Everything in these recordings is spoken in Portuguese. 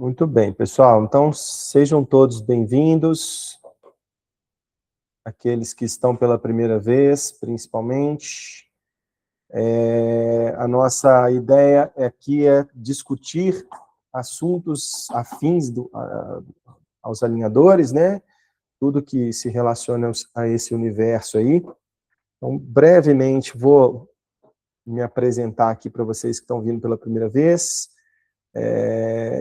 Muito bem, pessoal. Então, sejam todos bem-vindos. Aqueles que estão pela primeira vez, principalmente. A nossa ideia aqui é discutir assuntos afins aos alinhadores, né? Tudo que se relaciona a esse universo aí. Então, brevemente, vou me apresentar aqui para vocês que estão vindo pela primeira vez.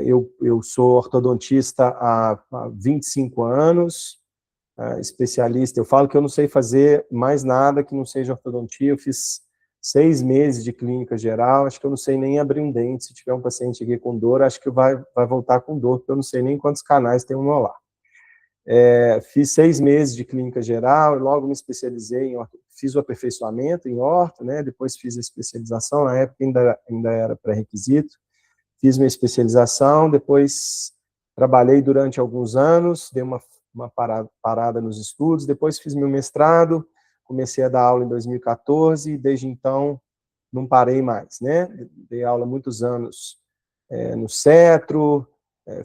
Eu sou ortodontista há 25 anos, especialista. Eu falo que eu não sei fazer mais nada que não seja ortodontia. Eu fiz 6 meses de clínica geral, acho que eu não sei nem abrir um dente. Se tiver um paciente aqui com dor, acho que vai voltar com dor, porque eu não sei nem quantos canais tem no meu lar. Fiz 6 meses de clínica geral, e logo me especializei fiz o aperfeiçoamento em orto, né? Depois fiz a especialização, na época ainda era pré-requisito. Fiz minha especialização, depois trabalhei durante alguns anos, dei uma parada nos estudos, depois fiz meu mestrado, comecei a dar aula em 2014, e desde então não parei mais, né? Dei aula muitos anos no Cetro,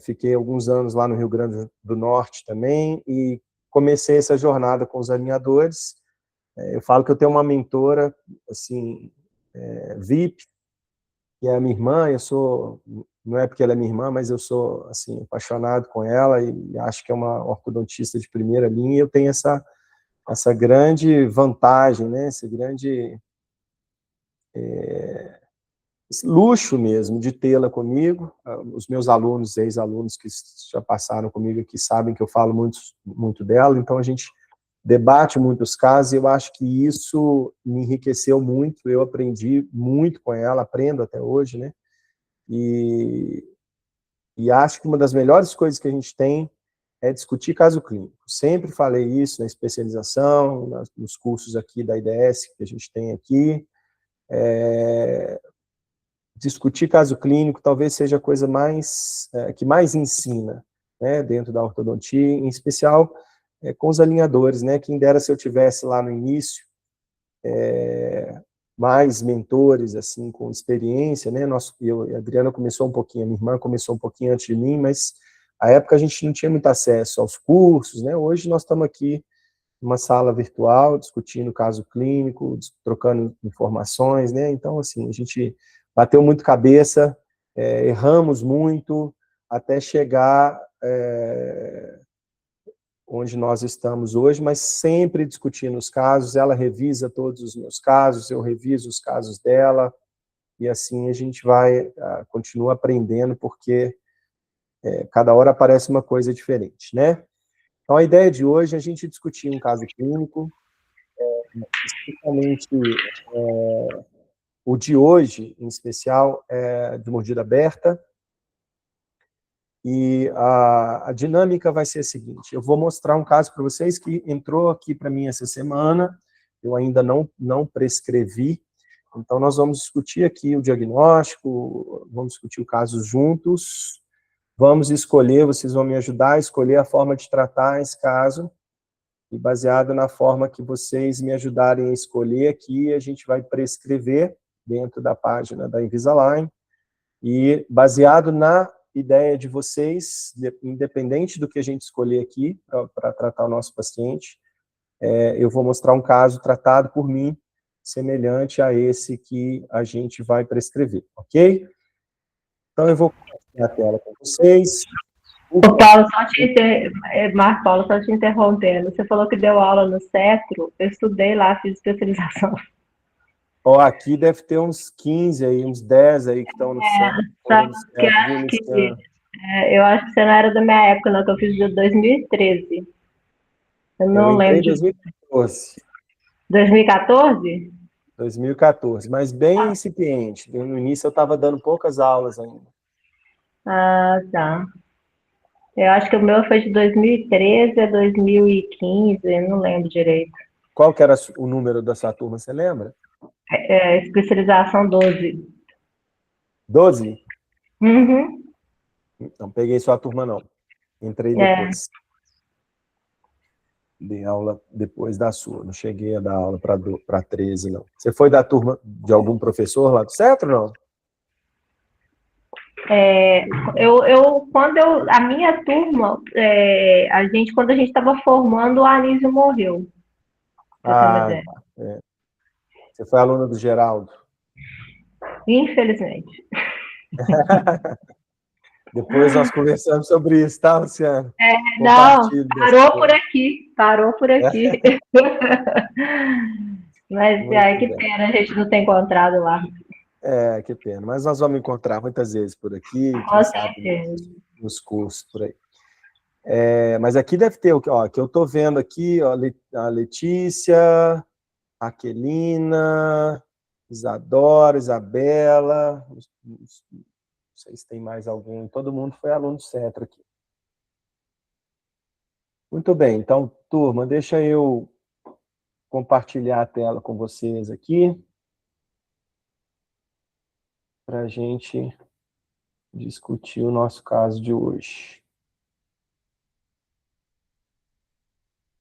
fiquei alguns anos lá no Rio Grande do Norte também, e comecei essa jornada com os alinhadores. Eu falo que eu tenho uma mentora, assim, VIP, que é a minha irmã. Não é porque ela é minha irmã, mas eu sou, assim, apaixonado com ela e acho que é uma ortodontista de primeira linha, e eu tenho essa grande vantagem, né, esse grande esse luxo mesmo de tê-la comigo. Os meus alunos, ex-alunos que já passaram comigo aqui, sabem que eu falo muito dela, então a gente debate muitos casos, e eu acho que isso me enriqueceu muito. Eu aprendi muito com ela, aprendo até hoje, né? E acho que uma das melhores coisas que a gente tem é discutir caso clínico. Sempre falei isso na especialização, nos cursos aqui da IDS que a gente tem aqui. Discutir caso clínico talvez seja a coisa que mais ensina, né, dentro da ortodontia, em especial com os alinhadores, né? Quem dera se eu tivesse lá no início mais mentores, assim, com experiência, né? A Adriana começou um pouquinho, a minha irmã começou um pouquinho antes de mim, mas à época a gente não tinha muito acesso aos cursos, né? Hoje nós estamos aqui numa sala virtual, discutindo caso clínico, trocando informações, né? Então, assim, a gente bateu muito cabeça, erramos muito, até chegar onde nós estamos hoje, mas sempre discutindo os casos. Ela revisa todos os meus casos, eu reviso os casos dela, e assim a gente continua aprendendo, porque cada hora aparece uma coisa diferente, né? Então, a ideia de hoje é a gente discutir um caso clínico, especialmente o de hoje, em especial, é de mordida aberta. E a dinâmica vai ser a seguinte: eu vou mostrar um caso para vocês que entrou aqui para mim essa semana, eu ainda não prescrevi, então nós vamos discutir aqui o diagnóstico, vamos discutir o caso juntos, vamos escolher, vocês vão me ajudar a escolher a forma de tratar esse caso, e baseado na forma que vocês me ajudarem a escolher aqui, a gente vai prescrever dentro da página da Invisalign, e baseado na ideia de vocês, independente do que a gente escolher aqui para tratar o nosso paciente, eu vou mostrar um caso tratado por mim, semelhante a esse que a gente vai prescrever, ok? Então, eu vou compartilhar a tela com vocês. Paulo, Marco Paulo, só te interrompendo. Você falou que deu aula no Cetro, eu estudei lá, fiz especialização. Aqui deve ter uns 15 aí, uns 10 aí que estão no Cetro. Eu acho que você não era da minha época, não, que eu fiz de 2013. Eu não lembro. Em 2014. 2014? 2014, mas bem incipiente. No início eu estava dando poucas aulas ainda. Ah, tá. Eu acho que o meu foi de 2013 a 2015, eu não lembro direito. Qual que era o número da sua turma, você lembra? Especialização 12. 12? Uhum. Não peguei sua turma, não. Entrei depois. Dei aula depois da sua. Não cheguei a dar aula para 13, não. Você foi da turma de algum professor lá do Cetro, não? A minha turma, quando a gente estava formando, o Anísio morreu, pra você ter uma ideia. Tá. Você foi aluna do Geraldo? Infelizmente. Depois nós conversamos sobre isso, tá, Luciano? Não, Compartilhe dessa parou por coisa. aqui, parou por aqui. Mas Muito que bem. pena a gente não ter encontrado lá. Que pena. Mas nós vamos encontrar muitas vezes por aqui, quem Com sabe certeza. nos cursos por aí. Mas aqui deve ter, ó, que eu estou vendo aqui, ó, a Letícia, a Aquelina, Isadora, Isabela, não sei se tem mais algum, todo mundo foi aluno do Centro aqui. Muito bem, então, turma, deixa eu compartilhar a tela com vocês aqui, para a gente discutir o nosso caso de hoje.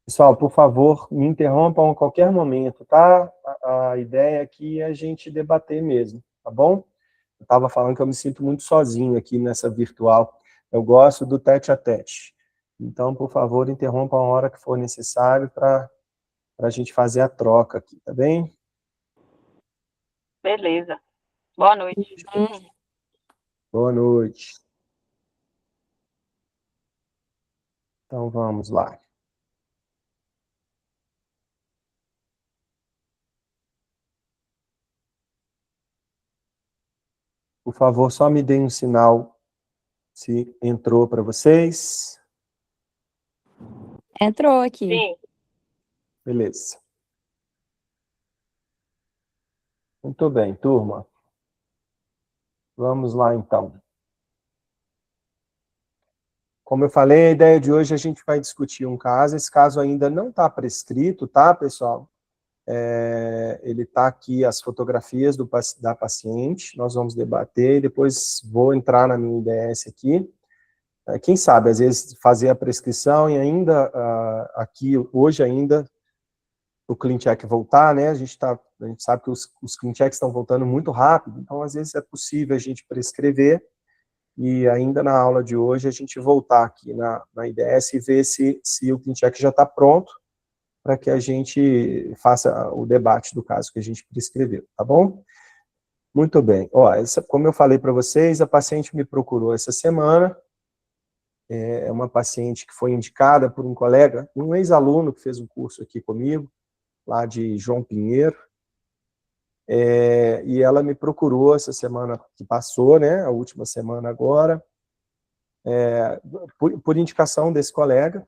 Pessoal, por favor, me interrompam a qualquer momento, tá? A ideia aqui é a gente debater mesmo, tá bom? Eu estava falando que eu me sinto muito sozinho aqui nessa virtual. Eu gosto do tete-a-tete. Então, por favor, interrompam a hora que for necessário para a gente fazer a troca aqui, tá bem? Beleza. Boa noite. Boa noite. Então, vamos lá. Por favor, só me deem um sinal se entrou para vocês. Entrou aqui. Sim. Beleza. Muito bem, turma. Vamos lá, então. Como eu falei, a ideia de hoje a gente vai discutir um caso. Esse caso ainda não está prescrito, tá, pessoal? Ele está aqui, as fotografias da paciente, nós vamos debater, e depois vou entrar na minha IDS aqui. Quem sabe, às vezes, fazer a prescrição e ainda, aqui, hoje ainda, o CleanCheck voltar, né? A gente sabe que os CleanChecks estão voltando muito rápido, então, às vezes, é possível a gente prescrever, e ainda na aula de hoje, a gente voltar aqui na IDS e ver se o CleanCheck já está pronto, para que a gente faça o debate do caso que a gente prescreveu, tá bom? Muito bem. Ó, como eu falei para vocês, a paciente me procurou essa semana, é uma paciente que foi indicada por um colega, um ex-aluno que fez um curso aqui comigo, lá de João Pinheiro, e ela me procurou essa semana que passou, né, a última semana agora, por indicação desse colega,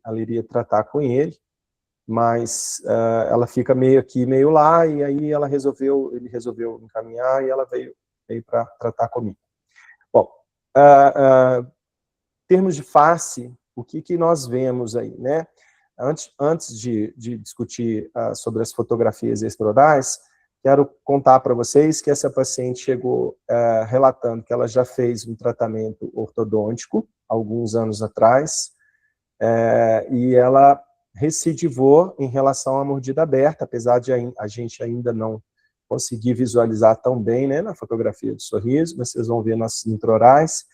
ela iria tratar com ele, mas ela fica meio aqui, meio lá, e aí ele resolveu encaminhar, e ela veio para tratar comigo. Bom, em termos de face, o que nós vemos aí, né? Antes de discutir sobre as fotografias exprodais, quero contar para vocês que essa paciente chegou relatando que ela já fez um tratamento ortodôntico, alguns anos atrás, e ela recidivou em relação à mordida aberta, apesar de a gente ainda não conseguir visualizar tão bem, né, na fotografia do sorriso, mas vocês vão ver nas intraorais,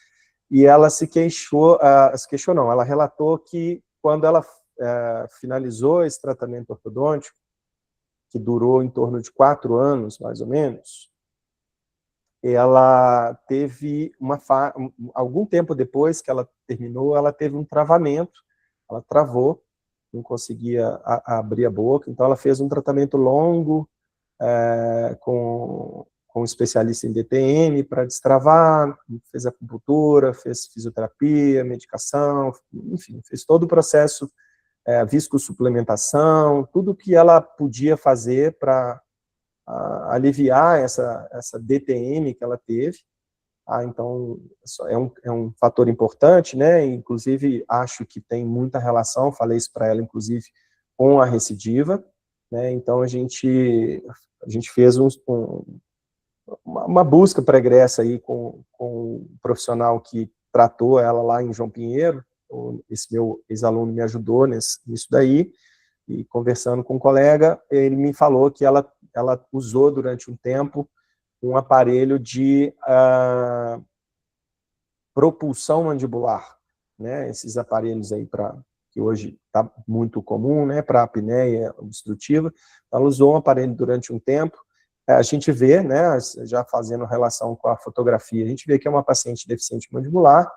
e ela ela relatou que quando ela finalizou esse tratamento ortodôntico, que durou em torno de 4 anos, mais ou menos, ela teve algum tempo depois que ela terminou, ela teve um travamento, ela travou, não conseguia abrir a boca, então ela fez um tratamento longo com um especialista em DTM para destravar, fez acupuntura, fez fisioterapia, medicação, enfim, fez todo o processo, viscosuplementação, tudo que ela podia fazer para aliviar essa DTM que ela teve. Então, é um fator importante, né? Inclusive, acho que tem muita relação, falei isso para ela, inclusive, com a recidiva, né? Então, a gente fez uma busca pregressa aí com o profissional que tratou ela lá em João Pinheiro. Esse meu ex-aluno me ajudou nisso daí, e conversando com um colega, ele me falou que ela usou durante um tempo um aparelho de propulsão mandibular, né? Esses aparelhos aí que hoje está muito comum, né, para apneia obstrutiva. Ela usou um aparelho durante um tempo. A gente vê, né, já fazendo relação com a fotografia, a gente vê que é uma paciente deficiente mandibular,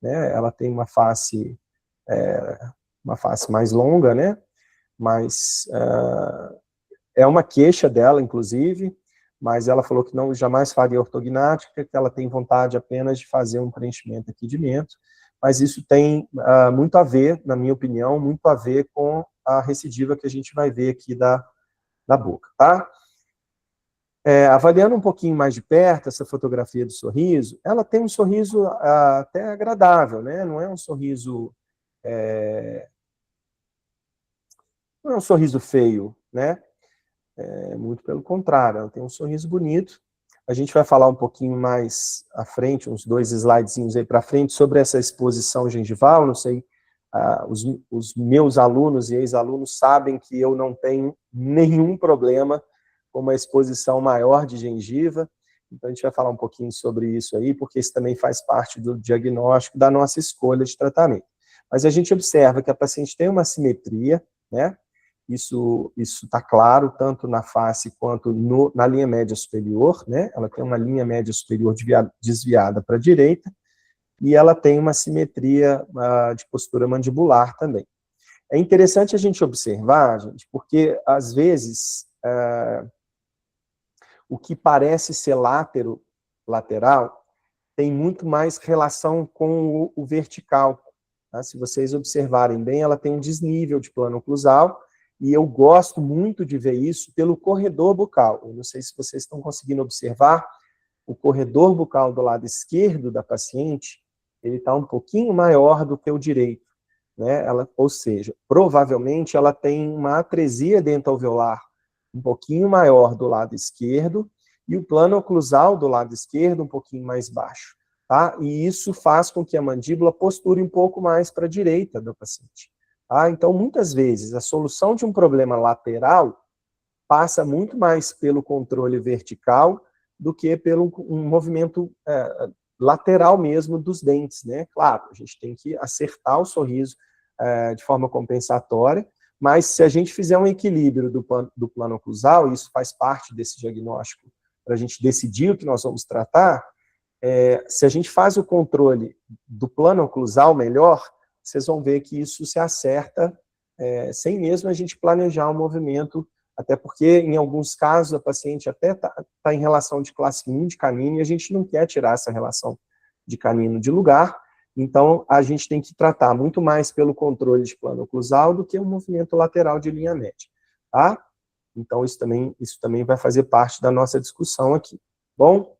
né? Ela tem uma face mais longa, né? Mas é uma queixa dela, inclusive, mas ela falou que não jamais faria ortognática, que ela tem vontade apenas de fazer um preenchimento aqui de mento, mas isso tem muito a ver, na minha opinião, muito a ver com a recidiva que a gente vai ver aqui da boca, tá? Avaliando um pouquinho mais de perto essa fotografia do sorriso, ela tem um sorriso até agradável, né? Não é um sorriso não é um sorriso feio, né? Muito pelo contrário, ela tem um sorriso bonito. A gente vai falar um pouquinho mais à frente, uns 2 slidezinhos aí para frente, sobre essa exposição gengival. Não sei, os meus alunos e ex-alunos sabem que eu não tenho nenhum problema com uma exposição maior de gengiva. Então, a gente vai falar um pouquinho sobre isso aí, porque isso também faz parte do diagnóstico da nossa escolha de tratamento. Mas a gente observa que a paciente tem uma simetria, né? Isso está claro, tanto na face quanto na linha média superior, né? Ela tem uma linha média superior desviada para a direita, e ela tem uma simetria de postura mandibular também. É interessante a gente observar, gente, porque, às vezes, o que parece ser lateral tem muito mais relação com o vertical. Tá? Se vocês observarem bem, ela tem um desnível de plano oclusal, e eu gosto muito de ver isso pelo corredor bucal. Eu não sei se vocês estão conseguindo observar, o corredor bucal do lado esquerdo da paciente, ele está um pouquinho maior do que o direito, né? Ou seja, provavelmente ela tem uma atresia dentalveolar um pouquinho maior do lado esquerdo, e o plano oclusal do lado esquerdo um pouquinho mais baixo, tá? E isso faz com que a mandíbula posture um pouco mais para a direita do paciente. Então, muitas vezes, a solução de um problema lateral passa muito mais pelo controle vertical do que pelo um movimento lateral mesmo dos dentes, né? Claro, a gente tem que acertar o sorriso de forma compensatória, mas se a gente fizer um equilíbrio do plano oclusal, isso faz parte desse diagnóstico, para a gente decidir o que nós vamos tratar, se a gente faz o controle do plano oclusal melhor, vocês vão ver que isso se acerta sem mesmo a gente planejar um movimento, até porque, em alguns casos, a paciente até está em relação de classe 1 de canino, e a gente não quer tirar essa relação de canino de lugar, então a gente tem que tratar muito mais pelo controle de plano oclusal do que um movimento lateral de linha média, tá? Então isso também vai fazer parte da nossa discussão aqui. Bom,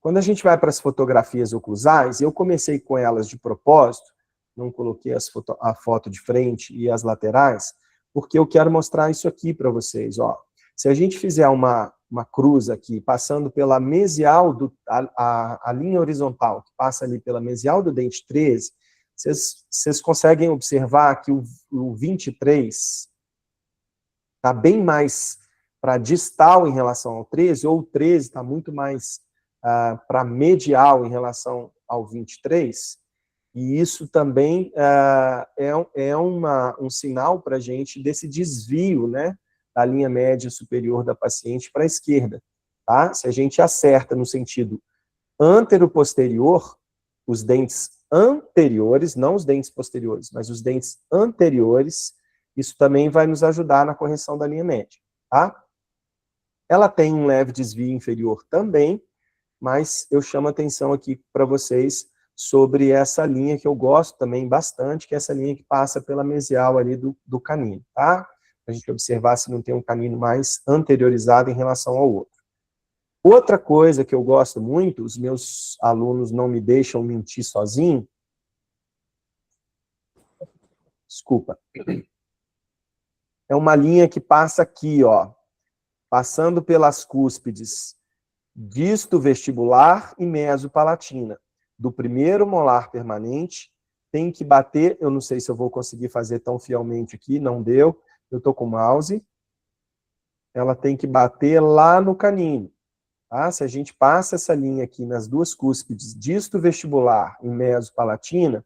quando a gente vai para as fotografias oclusais, eu comecei com elas de propósito, não coloquei a foto de frente e as laterais, porque eu quero mostrar isso aqui para vocês. Ó. Se a gente fizer uma cruz aqui, passando pela mesial, a linha horizontal, que passa ali pela mesial do dente 13, vocês conseguem observar que o 23 está bem mais para distal em relação ao 13, ou o 13 está muito mais para medial em relação ao 23, e isso também um sinal para a gente desse desvio, né, da linha média superior da paciente para a esquerda. Tá? Se a gente acerta no sentido antero-posterior, os dentes anteriores, não os dentes posteriores, mas os dentes anteriores, isso também vai nos ajudar na correção da linha média. Tá? Ela tem um leve desvio inferior também, mas eu chamo a atenção aqui para vocês sobre essa linha que eu gosto também bastante, que é essa linha que passa pela mesial ali do canino, tá? Para a gente observar se não tem um canino mais anteriorizado em relação ao outro. Outra coisa que eu gosto muito, os meus alunos não me deixam mentir sozinho, desculpa, é uma linha que passa aqui, ó, passando pelas cúspides disto vestibular e mesopalatina. Do primeiro molar permanente, tem que bater, eu não sei se eu vou conseguir fazer tão fielmente aqui, não deu, eu estou com o mouse, ela tem que bater lá no canino. Tá? Se a gente passa essa linha aqui nas duas cúspides, disto vestibular e mesopalatina,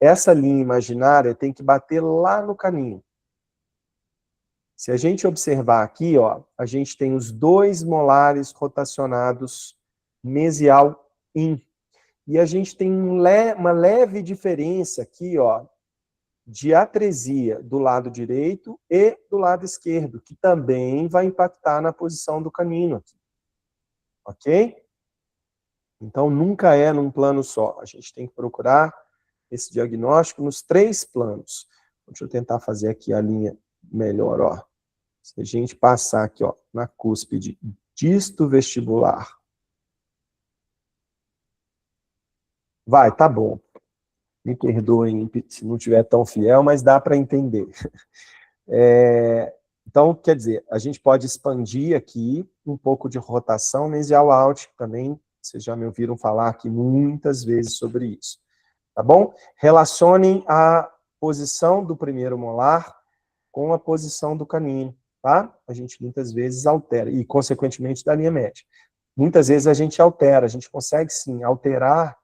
essa linha imaginária tem que bater lá no caninho. Se a gente observar aqui, ó, a gente tem os 2 molares rotacionados mesial in. E a gente tem uma leve diferença aqui, ó, de atresia do lado direito e do lado esquerdo, que também vai impactar na posição do canino aqui. Ok? Então, nunca é num plano só. A gente tem que procurar esse diagnóstico nos 3 planos. Deixa eu tentar fazer aqui a linha melhor, ó. Se a gente passar aqui, ó, na cúspide disto vestibular. Vai, tá bom. Me perdoem se não estiver tão fiel, mas dá para entender. Então, quer dizer, a gente pode expandir aqui um pouco de rotação mesial alt, também, vocês já me ouviram falar aqui muitas vezes sobre isso. Tá bom? Relacionem a posição do primeiro molar com a posição do canino, tá? A gente muitas vezes altera, e consequentemente da linha média. Muitas vezes a gente altera, a gente consegue sim alterar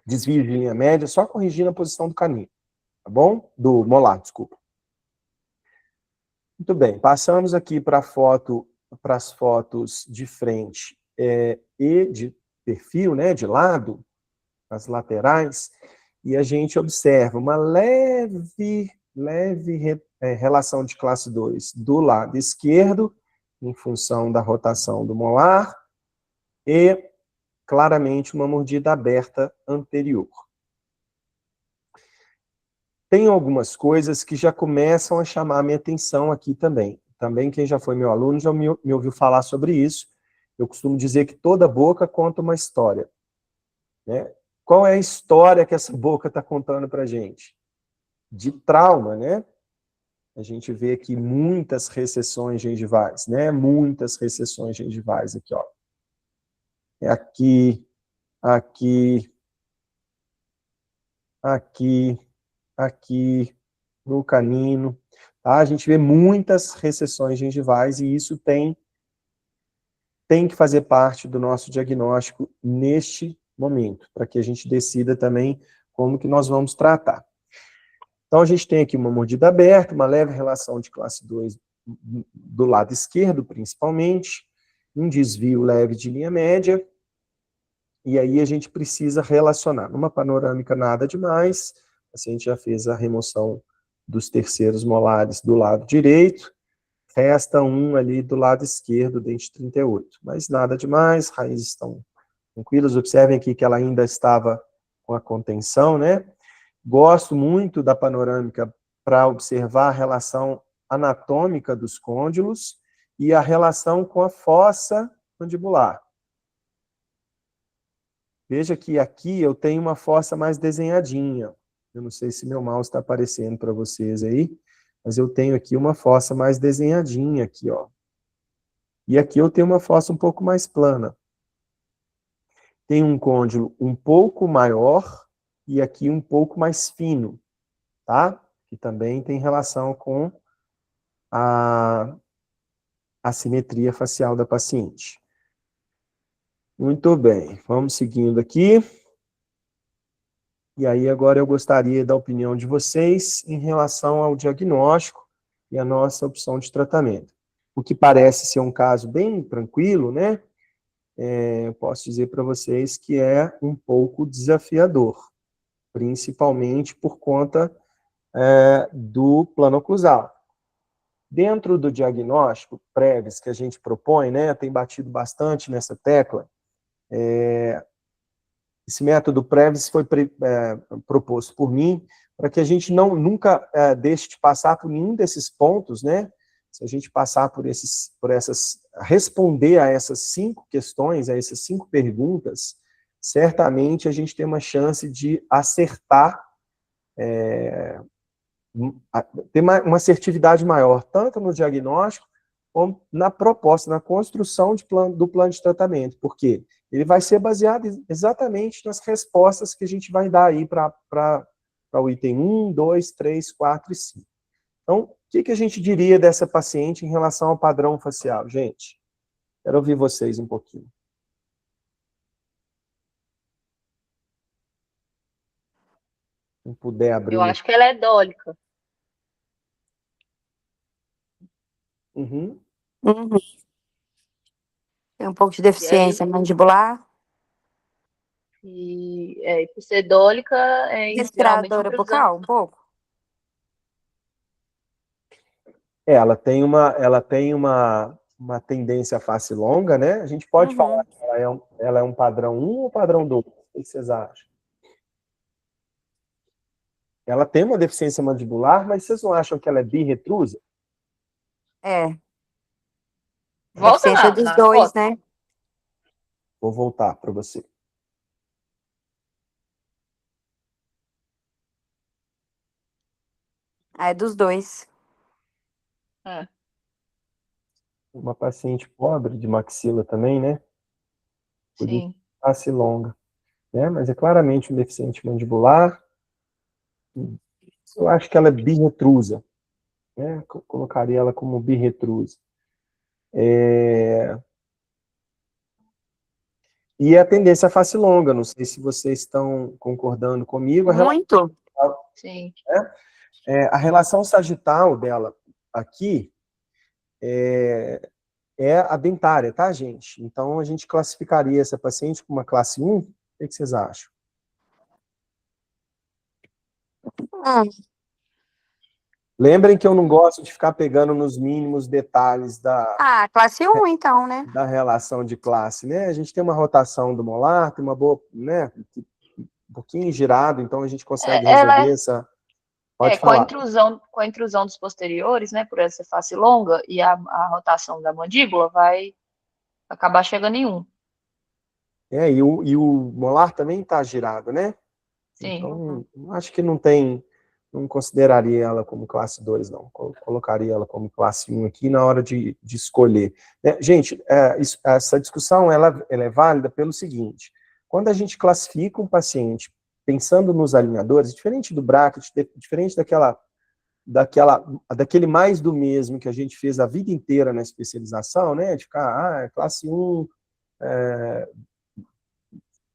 desvio de linha média só corrigindo a posição do canino, tá bom? Do molar, desculpa. Muito bem, passamos aqui para as fotos de frente e de perfil, né, de lado, as laterais, e a gente observa uma leve relação de classe 2 do lado esquerdo, em função da rotação do molar, e claramente uma mordida aberta anterior. Tem algumas coisas que já começam a chamar a minha atenção aqui também. Também quem já foi meu aluno já me ouviu falar sobre isso. Eu costumo dizer que toda boca conta uma história, né? Qual é a história que essa boca está contando para a gente? De trauma, né? A gente vê aqui muitas recessões gengivais, né? Muitas recessões gengivais aqui, ó. É aqui, aqui, aqui, aqui, no canino, tá? A gente vê muitas recessões gengivais e isso tem que fazer parte do nosso diagnóstico neste momento, para que a gente decida também como que nós vamos tratar. Então, a gente tem aqui uma mordida aberta, uma leve relação de classe 2 do lado esquerdo, principalmente, um desvio leve de linha média, e aí a gente precisa relacionar. Numa panorâmica, nada demais, o paciente já fez a remoção dos terceiros molares do lado direito, resta um ali do lado esquerdo, dente 38. Mas nada demais, raízes estão tranquilas. Observem aqui que ela ainda estava com a contenção, né? Gosto muito da panorâmica para observar a relação anatômica dos côndilos e a relação com a fossa mandibular. Veja que aqui eu tenho uma fossa mais desenhadinha. Eu não sei se meu mouse está aparecendo para vocês aí, mas eu tenho aqui uma fossa mais desenhadinha aqui, ó. E aqui eu tenho uma fossa um pouco mais plana. Tem um côndilo um pouco maior e aqui um pouco mais fino, tá? Que também tem relação com a simetria facial da paciente. Muito bem, vamos seguindo aqui. E aí agora eu gostaria da opinião de vocês em relação ao diagnóstico e a nossa opção de tratamento. O que parece ser um caso bem tranquilo, né? Eu posso dizer para vocês que é um pouco desafiador, principalmente por conta do plano oclusal. Dentro do diagnóstico Preves que a gente propõe, né, tem batido bastante nessa tecla, esse método Preves foi proposto por mim para que a gente nunca deixe de passar por nenhum desses pontos, né? Se a gente passar responder a essas 5 questões, a essas 5 perguntas, certamente a gente tem uma chance de acertar, ter uma assertividade maior, tanto no diagnóstico, como na proposta, na construção do plano de tratamento. Por quê? Ele vai ser baseado exatamente nas respostas que a gente vai dar aí para o item 1, 2, 3, 4 e 5. Então, que a gente diria dessa paciente em relação ao padrão facial? Gente, quero ouvir vocês um pouquinho. Se puder abrir Eu o acho que ela é dólica. Uhum. Uhum. Tem um pouco de E aí, deficiência mandibular. e por ser dólica, geralmente Respiradora fica usando. bucal, um pouco. Ela tem uma tendência à face longa, né? A gente pode falar que ela é um padrão 1 ou padrão 2? O que vocês acham? Ela tem uma deficiência mandibular, mas vocês não acham que ela é birretrusa? É. Volta Deficiência dos na dois, foto. né? Vou voltar para você. É dos dois. É, Uma paciente pobre de maxila também, né? Por isso, sim. face longa. Né? Mas é claramente um deficiente mandibular. Eu acho que ela é birretrusa. Né? Colocaria ela como birretrusa. E a tendência à face longa, não sei se vocês estão concordando comigo. Muito. Sim. A relação sagital dela aqui é a dentária, tá, gente? Então, a gente classificaria essa paciente como uma classe 1. O que vocês acham? Hum. Lembrem que eu não gosto de ficar pegando nos mínimos detalhes Ah, classe 1, então, né? da relação de classe, né? A gente tem uma rotação do molar, tem uma boa, né? Um pouquinho girado, então a gente consegue resolver Ela essa... Pode falar. com a intrusão dos posteriores, né, por essa face longa e a rotação da mandíbula, vai acabar chegando em 1. E o molar também está girado, né? Sim. Então, acho que não consideraria ela como classe 2, não. Colocaria ela como classe 1 aqui na hora de escolher. Gente, essa discussão ela é válida pelo seguinte: quando a gente classifica um paciente pensando nos alinhadores, diferente do bracket, diferente daquele mais do mesmo que a gente fez a vida inteira na especialização, né, de ficar, classe 1,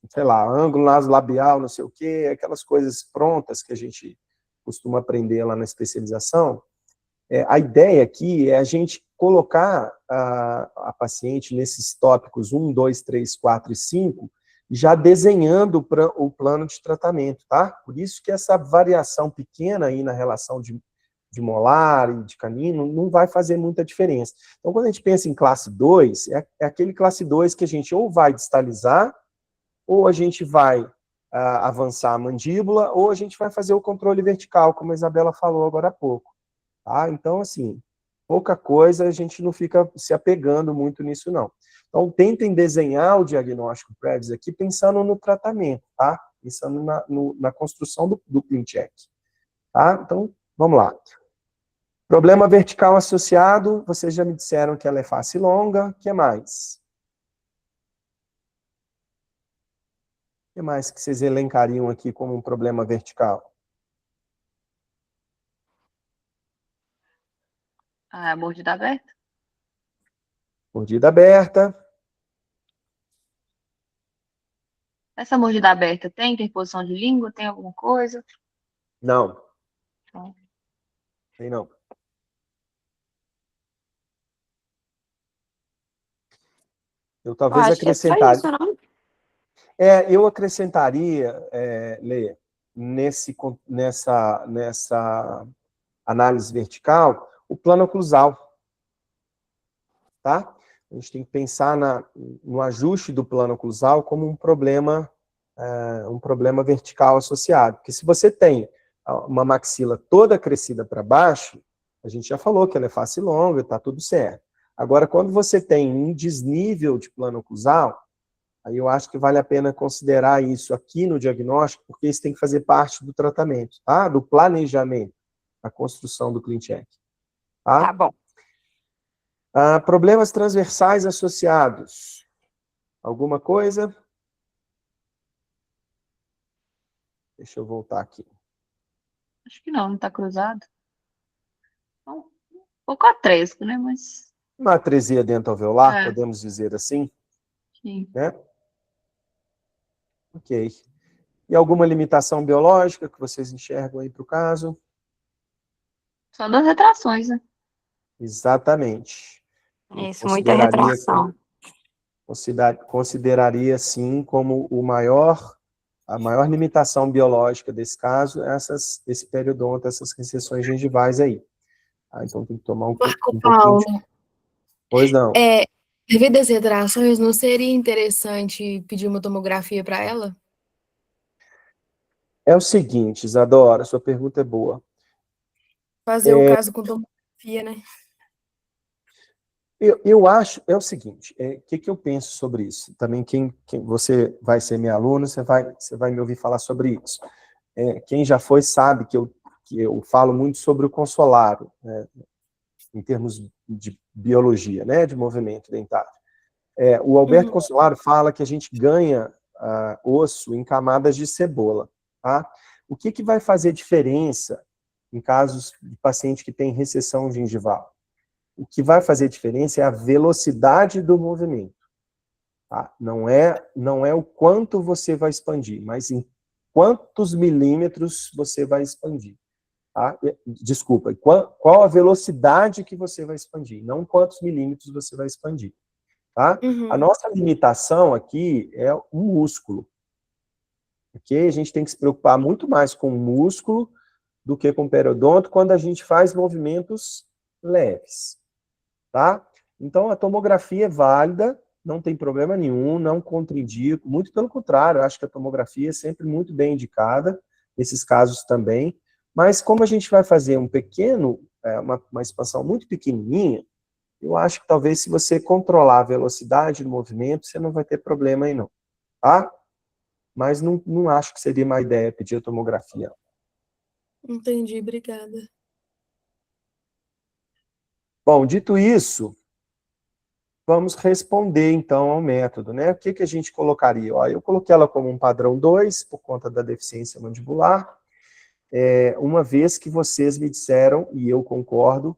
sei lá, ângulo naso-labial, não sei o quê, aquelas coisas prontas que a gente costuma aprender lá na especialização. A ideia aqui é a gente colocar a paciente nesses tópicos 1, 2, 3, 4 e 5, já desenhando o plano de tratamento, tá? Por isso que essa variação pequena aí na relação de molar e de canino não vai fazer muita diferença. Então, quando a gente pensa em classe 2, é aquele classe 2 que a gente ou vai distalizar, ou a gente vai avançar a mandíbula, ou a gente vai fazer o controle vertical, como a Isabela falou agora há pouco. Tá? Então, assim, pouca coisa, a gente não fica se apegando muito nisso, não. Então, tentem desenhar o diagnóstico prévio aqui pensando no tratamento, tá? Pensando na construção do ClinCheck. Tá? Então, vamos lá. Problema vertical associado, vocês já me disseram que ela é face longa. O que mais? O que mais que vocês elencariam aqui como um problema vertical? A mordida aberta? Mordida aberta. Essa mordida aberta tem interposição de língua? Tem alguma coisa? Não, Então, tem não. Eu Eu talvez acho que é só acrescentaria. isso, não? Eu acrescentaria, Lê, nessa análise vertical, o plano oclusal, tá? A gente tem que pensar no ajuste do plano oclusal como um problema vertical associado. Porque se você tem uma maxila toda crescida para baixo, a gente já falou que ela é face longa, está tudo certo. Agora, quando você tem um desnível de plano oclusal, aí eu acho que vale a pena considerar isso aqui no diagnóstico, porque isso tem que fazer parte do tratamento, tá? Do planejamento, da construção do ClinCheck. Tá Tá? bom. Problemas transversais associados. Alguma coisa? Deixa eu voltar aqui. acho que não tá cruzado. Então, pouco atrésico, né? Mas, Uma atresia dentoalveolar, é, podemos dizer assim, sim. né? Ok. E alguma limitação biológica que vocês enxergam aí para o caso? Só das retrações, né? Exatamente. Eu Isso, muita retração. consideraria sim como a maior limitação biológica desse caso é esse periodonto, essas recessões gengivais aí. Então tem que tomar um Marco pouquinho de... Paulo, Pois não. devido às retrações, não seria interessante pedir uma tomografia para ela? É o seguinte, Isadora, sua pergunta é boa. Fazer o caso com tomografia, né? Eu acho, é o seguinte, o que eu penso sobre isso? Também quem você vai ser minha aluna, você vai me ouvir falar sobre isso. Quem já foi sabe que eu falo muito sobre o consolaro, né, em termos de biologia, né, de movimento dentário. O Alberto Consolaro fala que a gente ganha osso em camadas de cebola. Tá? O que vai fazer diferença em casos de paciente que tem recessão gengival? O que vai fazer diferença é a velocidade do movimento. Tá? Não é o quanto você vai expandir, mas em quantos milímetros você vai expandir. Tá? Desculpa, qual a velocidade que você vai expandir, não quantos milímetros você vai expandir. Tá? A nossa limitação aqui é o músculo. Okay? A gente tem que se preocupar muito mais com o músculo do que com o periodonto quando a gente faz movimentos leves. Tá? Então, a tomografia é válida, não tem problema nenhum, não contraindico, muito pelo contrário, eu acho que a tomografia é sempre muito bem indicada, nesses casos também, mas como a gente vai fazer uma expansão muito pequenininha, eu acho que talvez se você controlar a velocidade do movimento, você não vai ter problema aí não, tá? Mas não acho que seria uma ideia pedir a tomografia. Entendi, obrigada. Bom, dito isso, vamos responder, então, ao método, né? O que a gente colocaria? Ó, eu coloquei ela como um padrão 2, por conta da deficiência mandibular, uma vez que vocês me disseram, e eu concordo,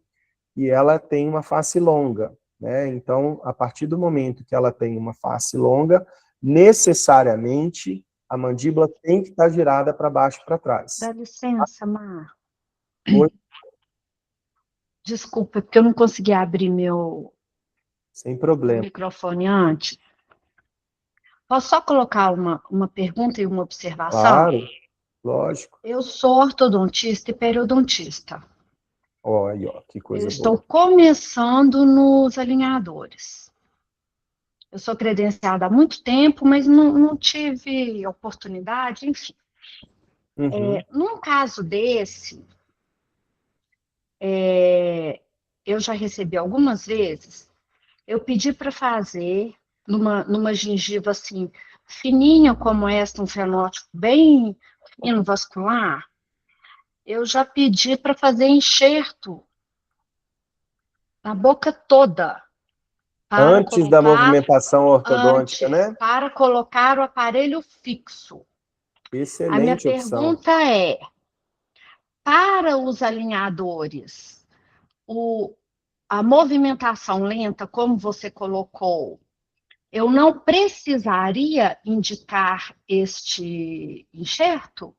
que ela tem uma face longa, né? Então, a partir do momento que ela tem uma face longa, necessariamente, a mandíbula tem que estar girada para baixo e para trás. Dá licença, Mar. Oi? Desculpa, porque eu não consegui abrir meu Sem problema. microfone antes. Posso só colocar uma pergunta e uma observação? Claro, lógico. Eu sou ortodontista e periodontista. Ó, aí, ó, que coisa Eu boa. estou começando nos alinhadores. Eu sou credenciada há muito tempo, mas não tive oportunidade, enfim. Num caso desse, eu já recebi algumas vezes, eu pedi para fazer numa gengiva assim, fininha como esta, um fenótipo bem fino, vascular, eu já pedi para fazer enxerto na boca toda. Antes da movimentação ortodôntica, né? Para colocar o aparelho fixo. A minha Excelente opção. pergunta é, para os alinhadores, a movimentação lenta, como você colocou, eu não precisaria indicar este enxerto?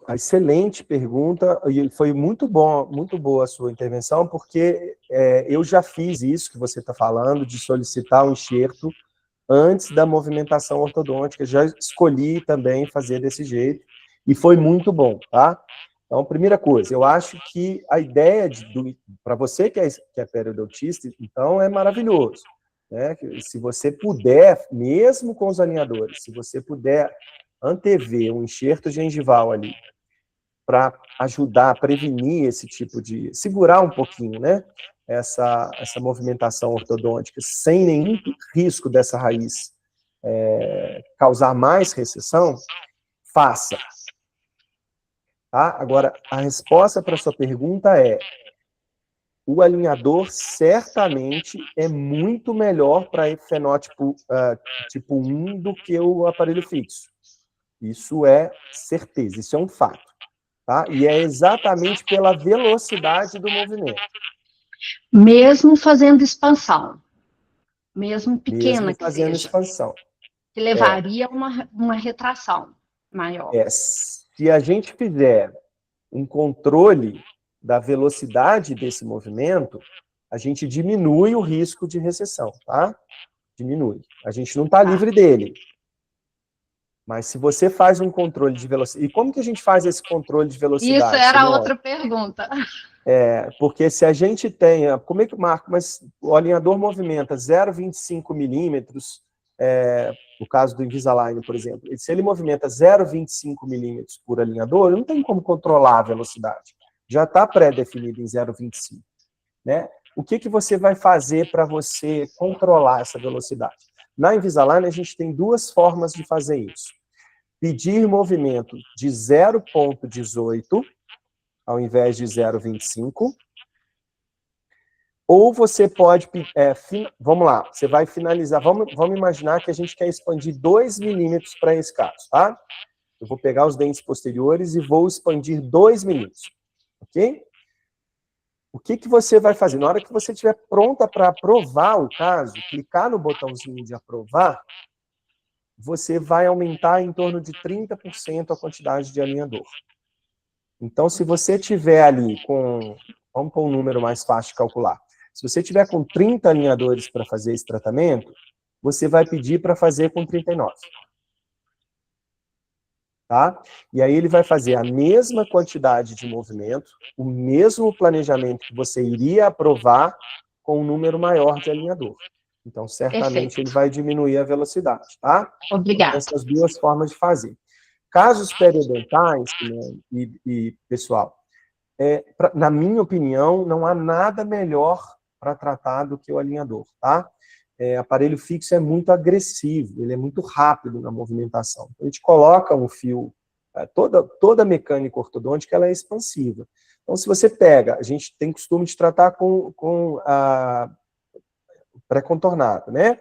Excelente pergunta, e foi muito boa a sua intervenção, porque eu já fiz isso que você está falando, de solicitar um enxerto antes da movimentação ortodôntica, já escolhi também fazer desse jeito, e foi muito bom, tá? Então, primeira coisa, eu acho que a ideia para você que é periodontista, então é maravilhoso, né? Se você puder, mesmo com os alinhadores, se você puder antever um enxerto gengival ali, para ajudar a prevenir esse tipo de... segurar um pouquinho, né? Essa movimentação ortodôntica, sem nenhum risco dessa raiz causar mais recessão, faça. Tá? Agora, a resposta para a sua pergunta é: o alinhador certamente é muito melhor para fenótipo tipo 1 do que o aparelho fixo. Isso é certeza, isso é um fato. tá? E é exatamente pela velocidade do movimento. Mesmo fazendo expansão, mesmo pequena Mesmo que fazendo seja, expansão. que levaria a uma retração maior. Se a gente fizer um controle da velocidade desse movimento, a gente diminui o risco de recessão, tá? Diminui. A gente não está livre dele. Mas se você faz um controle de velocidade... E como que a gente faz esse controle de velocidade? Isso era Simone? outra pergunta. Porque se a gente tem... Como é que marca? Mas o alinhador movimenta 0,25 milímetros, no caso do Invisalign, por exemplo. Se ele movimenta 0,25 milímetros por alinhador, não tem como controlar a velocidade. Já está pré-definido em 0,25. Né? O que você vai fazer para você controlar essa velocidade? Na Invisalign, a gente tem duas formas de fazer isso. Pedir movimento de 0,18 ao invés de 0,25. Ou você pode... vamos lá, você vai finalizar. Vamos imaginar que a gente quer expandir 2 milímetros para esse caso, tá? Eu vou pegar os dentes posteriores e vou expandir 2 milímetros. Ok? O que você vai fazer? Na hora que você estiver pronta para aprovar o caso, clicar no botãozinho de aprovar, você vai aumentar em torno de 30% a quantidade de alinhador. Então, se você tiver ali com... Vamos pôr um número mais fácil de calcular. Se você tiver com 30 alinhadores para fazer esse tratamento, você vai pedir para fazer com 39. Tá? E aí ele vai fazer a mesma quantidade de movimento, o mesmo planejamento que você iria aprovar com um número maior de alinhador. Então, certamente, ele vai diminuir a velocidade, tá? Obrigada. Então, essas duas formas de fazer. Casos periodontais, pessoal, na minha opinião, não há nada melhor para tratar do que o alinhador, tá? Aparelho fixo é muito agressivo, ele é muito rápido na movimentação. Então, a gente coloca um fio, toda mecânica ortodôntica ela é expansiva. Então, se você pega, a gente tem costume de tratar com a pré-contornado, né?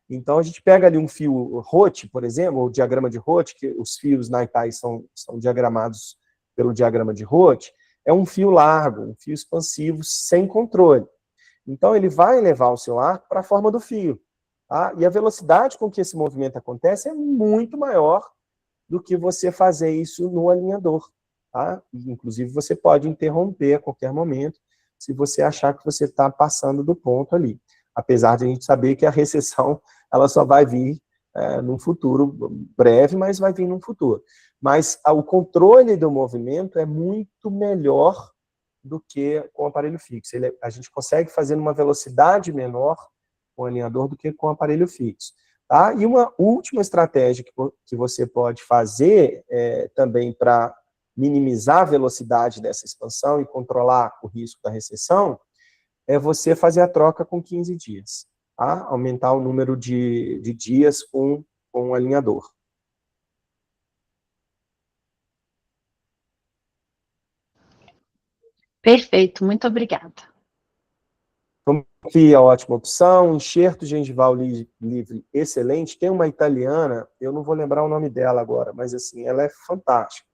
Então, a gente pega ali um fio Roth, por exemplo, ou diagrama de Roth, que os fios Naitai são diagramados pelo diagrama de Roth, é um fio largo, um fio expansivo, sem controle. Então, ele vai levar o seu arco para a forma do fio. Tá? E a velocidade com que esse movimento acontece é muito maior do que você fazer isso no alinhador. Tá? Inclusive, você pode interromper a qualquer momento, se você achar que você está passando do ponto ali. Apesar de a gente saber que a recessão ela só vai vir num futuro breve, mas vai vir num futuro. Mas o controle do movimento é muito melhor do que com o aparelho fixo. A gente consegue fazer numa velocidade menor com o alinhador do que com o aparelho fixo. Tá? E uma última estratégia que você pode fazer também para minimizar a velocidade dessa expansão e controlar o risco da recessão é você fazer a troca com 15 dias. Tá? Aumentar o número de dias com o alinhador. Perfeito, muito obrigada. Aqui é ótima opção, enxerto gengival livre, excelente. Tem uma italiana, eu não vou lembrar o nome dela agora, mas assim, ela é fantástica.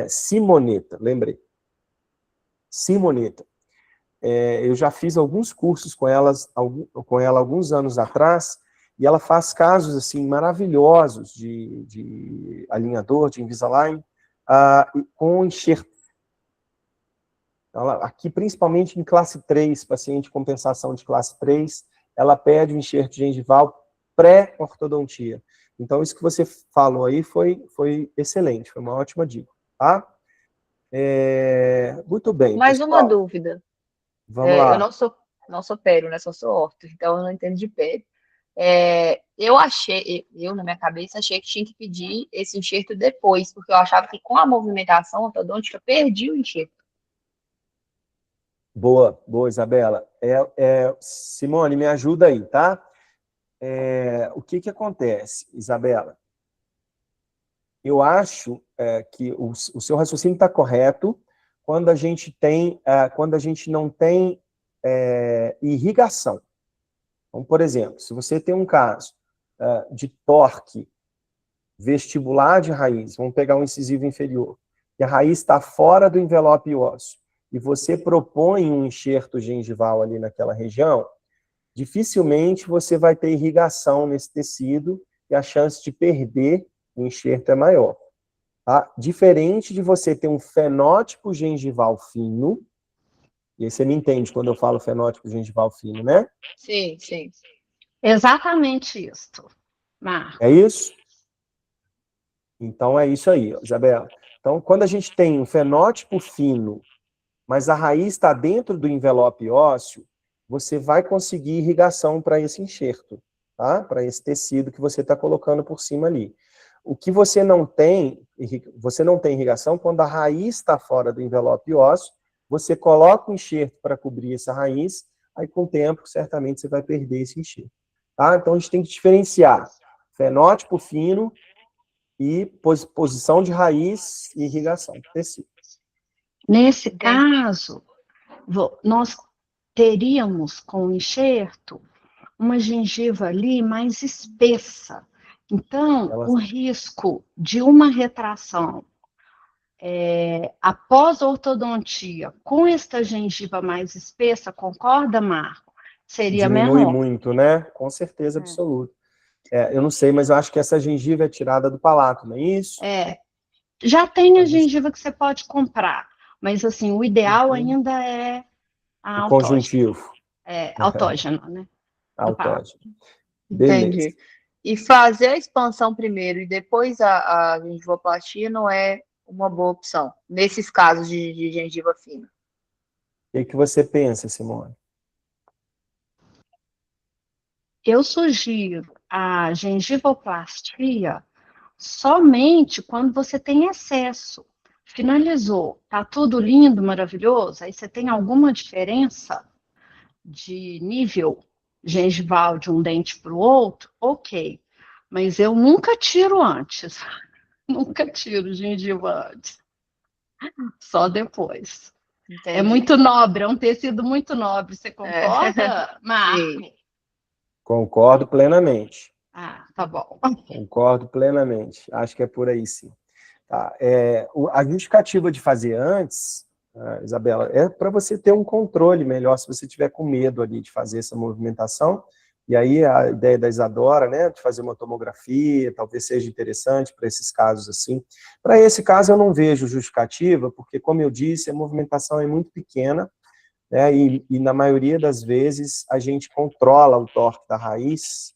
Simonetta, lembrei. Simonetta. Eu já fiz alguns cursos com ela alguns anos atrás, e ela faz casos assim maravilhosos de alinhador, de Invisalign, com enxerto. Aqui, principalmente em classe 3, paciente com compensação de classe 3, ela pede um enxerto gengival pré-ortodontia. Então, isso que você falou aí foi excelente, foi uma ótima dica, tá? Muito bem, Mais pessoal. uma dúvida. Vamos lá. Eu não sou pério, né? Só sou orto, então eu não entendo de pério. Eu na minha cabeça achei que tinha que pedir esse enxerto depois, porque eu achava que com a movimentação ortodôntica perdi o enxerto. Boa, Isabela. Simone, me ajuda aí, tá? O que acontece, Isabela? Eu acho que o seu raciocínio está correto quando a gente não tem irrigação. Então, por exemplo, se você tem um caso de torque vestibular de raiz, vamos pegar um incisivo inferior, que a raiz está fora do envelope ósseo, e você propõe um enxerto gengival ali naquela região, dificilmente você vai ter irrigação nesse tecido e a chance de perder o enxerto é maior. Tá? Diferente de você ter um fenótipo gengival fino, e aí você me entende quando eu falo fenótipo gengival fino, né? Sim, sim. Exatamente isso, Marco. É isso? Então é isso aí, Isabela. Então, quando a gente tem um fenótipo fino, mas a raiz está dentro do envelope ósseo, você vai conseguir irrigação para esse enxerto, tá? Para esse tecido que você está colocando por cima ali. O que você não tem irrigação quando a raiz está fora do envelope ósseo, você coloca o enxerto para cobrir essa raiz, aí com o tempo, certamente, você vai perder esse enxerto. Tá? Então, a gente tem que diferenciar fenótipo fino e posição de raiz e irrigação do tecido. Nesse caso, nós teríamos com o enxerto uma gengiva ali mais espessa. Então, o risco de uma retração após a ortodontia com esta gengiva mais espessa, concorda, Marco? Seria Diminui menor. muito, né? Com certeza absoluta. Eu não sei, mas eu acho que essa gengiva é tirada do palato, não é isso? Já tem a gengiva que você pode comprar, mas assim, o ideal ainda é a o conjuntivo. autógeno, né? Autógeno. Entendi. Beleza. E fazer a expansão primeiro e depois a gengivoplastia não é uma boa opção, nesses casos de gengiva fina. O que você pensa, Simone? Eu sugiro a gengivoplastia somente quando você tem excesso. Finalizou, tá tudo lindo, maravilhoso, aí você tem alguma diferença de nível gengival de um dente para o outro, ok. Mas eu nunca tiro antes. Nunca tiro gengiva antes. Só depois. Entendi. É muito nobre, é um tecido muito nobre. Você concorda, Marco? Sim. Concordo plenamente. Tá bom. Concordo plenamente. Acho que é por aí, sim. Tá. A justificativa de fazer antes, Isabela, é para você ter um controle melhor, se você tiver com medo ali de fazer essa movimentação. E aí a ideia da Isadora, né, de fazer uma tomografia, talvez seja interessante para esses casos assim. Para esse caso eu não vejo justificativa, porque, como eu disse, a movimentação é muito pequena, né, e na maioria das vezes a gente controla o torque da raiz.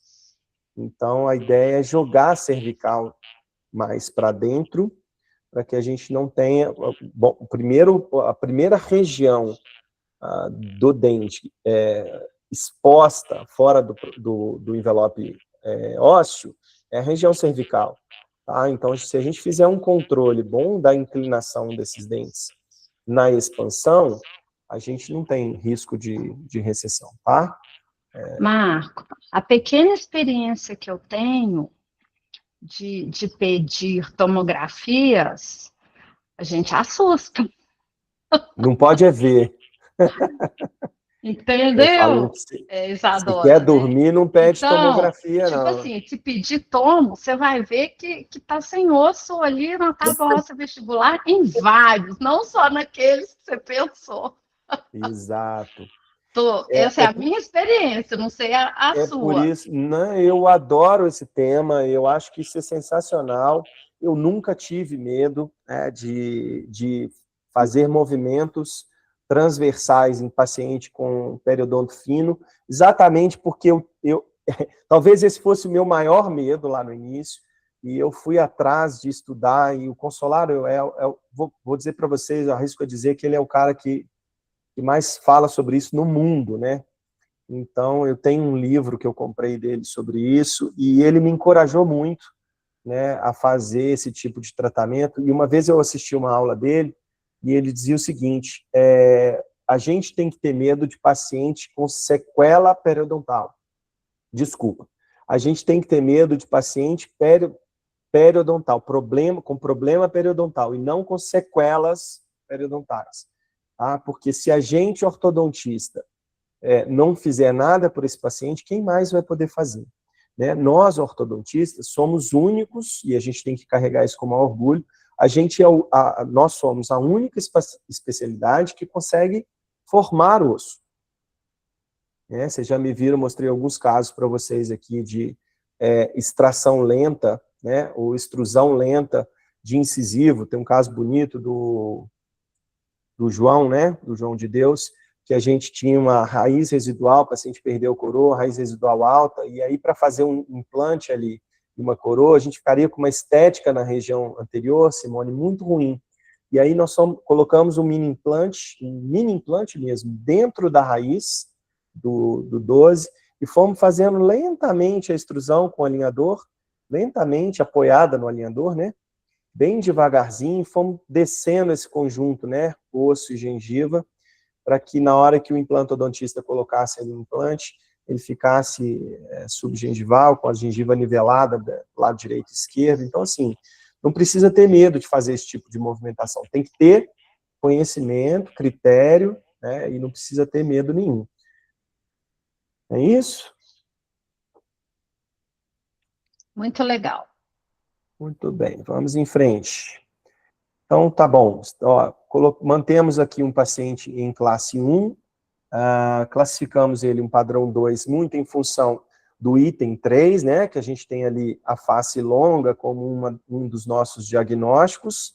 Então a ideia é jogar a cervical mais para dentro, para que a gente não tenha... Bom, a primeira região do dente exposta fora do envelope ósseo é a região cervical. Tá? Então, se a gente fizer um controle bom da inclinação desses dentes na expansão, a gente não tem risco de recessão, tá? Marco, a pequena experiência que eu tenho de pedir tomografias, a gente assusta. Não pode ver. Entendeu? Se quer dormir, não pede tomografia, tipo não. Tipo assim, se pedir tomo, você vai ver que tá sem osso ali na tábua óssea vestibular em vários, não só naqueles que você pensou. Exato. Essa é a minha experiência, não sei a sua. Por isso, eu adoro esse tema, eu acho que isso é sensacional. Eu nunca tive medo de fazer movimentos transversais em paciente com periodonto fino, exatamente porque talvez esse fosse o meu maior medo lá no início, e eu fui atrás de estudar, e o Consolaro, vou dizer para vocês, arrisco a dizer que ele é o cara que mais fala sobre isso no mundo, né? Então, eu tenho um livro que eu comprei dele sobre isso, e ele me encorajou muito, né, a fazer esse tipo de tratamento. E uma vez eu assisti uma aula dele, e ele dizia o seguinte, a gente tem que ter medo de paciente com sequela periodontal. Desculpa. A gente tem que ter medo de paciente periodontal, com problema periodontal, e não com sequelas periodontais. Tá? Porque se a gente, ortodontista, não fizer nada por esse paciente, quem mais vai poder fazer? Né? Nós, ortodontistas, somos únicos, e a gente tem que carregar isso com maior orgulho, Nós somos a única especialidade que consegue formar o osso. Vocês já me viram, mostrei alguns casos para vocês aqui de extração lenta, né, ou extrusão lenta de incisivo. Tem um caso bonito do João, né, do João de Deus, que a gente tinha uma raiz residual, o paciente perdeu a coroa, raiz residual alta, e aí para fazer um implante ali, uma coroa, a gente ficaria com uma estética na região anterior, Simone, muito ruim. E aí nós colocamos um mini implante mesmo, dentro da raiz do 12, e fomos fazendo lentamente a extrusão com o alinhador, lentamente, apoiada no alinhador, né? Bem devagarzinho, fomos descendo esse conjunto, né? Osso e gengiva, para que na hora que o implantodontista colocasse ali o implante, ele ficasse subgengival, com a gengiva nivelada do lado direito e esquerdo. Então, assim, não precisa ter medo de fazer esse tipo de movimentação. Tem que ter conhecimento, critério, né, e não precisa ter medo nenhum. É isso? Muito legal. Muito bem, vamos em frente. Então, tá bom. Ó, mantemos aqui um paciente em classe 1, classificamos ele em padrão 2, muito em função do item 3, né, que a gente tem ali a face longa como um dos nossos diagnósticos.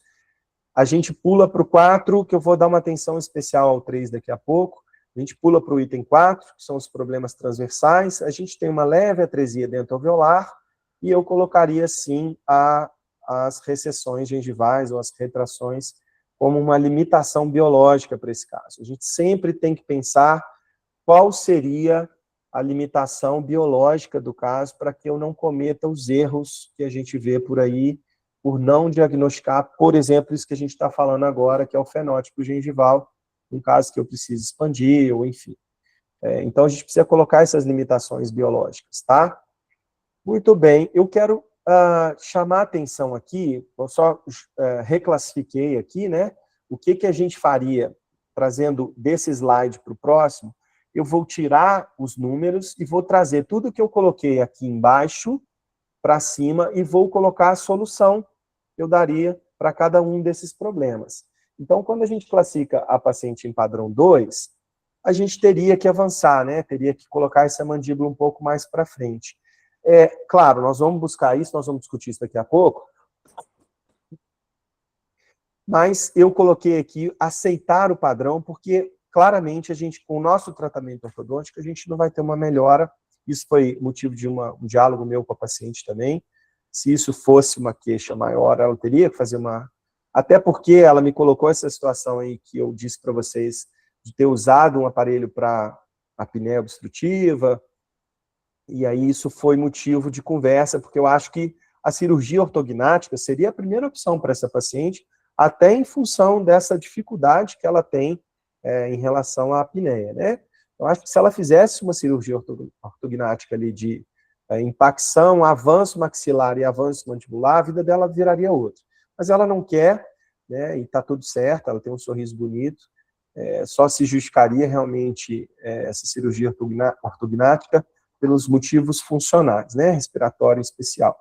A gente pula para o 4, que eu vou dar uma atenção especial ao 3 daqui a pouco. A gente pula para o item 4, que são os problemas transversais. A gente tem uma leve atresia dentoalveolar, e eu colocaria, sim, as recessões gengivais ou as retrações como uma limitação biológica para esse caso. A gente sempre tem que pensar qual seria a limitação biológica do caso para que eu não cometa os erros que a gente vê por aí, por não diagnosticar, por exemplo, isso que a gente está falando agora, que é o fenótipo gengival, um caso que eu preciso expandir, ou enfim. Então, a gente precisa colocar essas limitações biológicas, tá? Muito bem, eu quero chamar a atenção aqui, eu só reclassifiquei aqui, né, o que a gente faria, trazendo desse slide para o próximo, eu vou tirar os números e vou trazer tudo que eu coloquei aqui embaixo para cima e vou colocar a solução que eu daria para cada um desses problemas. Então, quando a gente classifica a paciente em padrão 2, a gente teria que avançar, né, teria que colocar essa mandíbula um pouco mais para frente. Claro, nós vamos buscar isso, nós vamos discutir isso daqui a pouco, mas eu coloquei aqui aceitar o padrão, porque claramente a gente, com o nosso tratamento ortodôntico, a gente não vai ter uma melhora. Isso foi motivo de um diálogo meu com a paciente também. Se isso fosse uma queixa maior, ela teria que fazer uma... Até porque ela me colocou essa situação aí que eu disse para vocês, de ter usado um aparelho para apneia obstrutiva, e aí isso foi motivo de conversa, porque eu acho que a cirurgia ortognática seria a primeira opção para essa paciente, até em função dessa dificuldade que ela tem em relação à apneia, né? Eu acho que se ela fizesse uma cirurgia ortognática ali de impacção, avanço maxilar e avanço mandibular, a vida dela viraria outra. Mas ela não quer, né, e está tudo certo, ela tem um sorriso bonito, só se justificaria realmente essa cirurgia ortognática pelos motivos funcionais, né, respiratório em especial.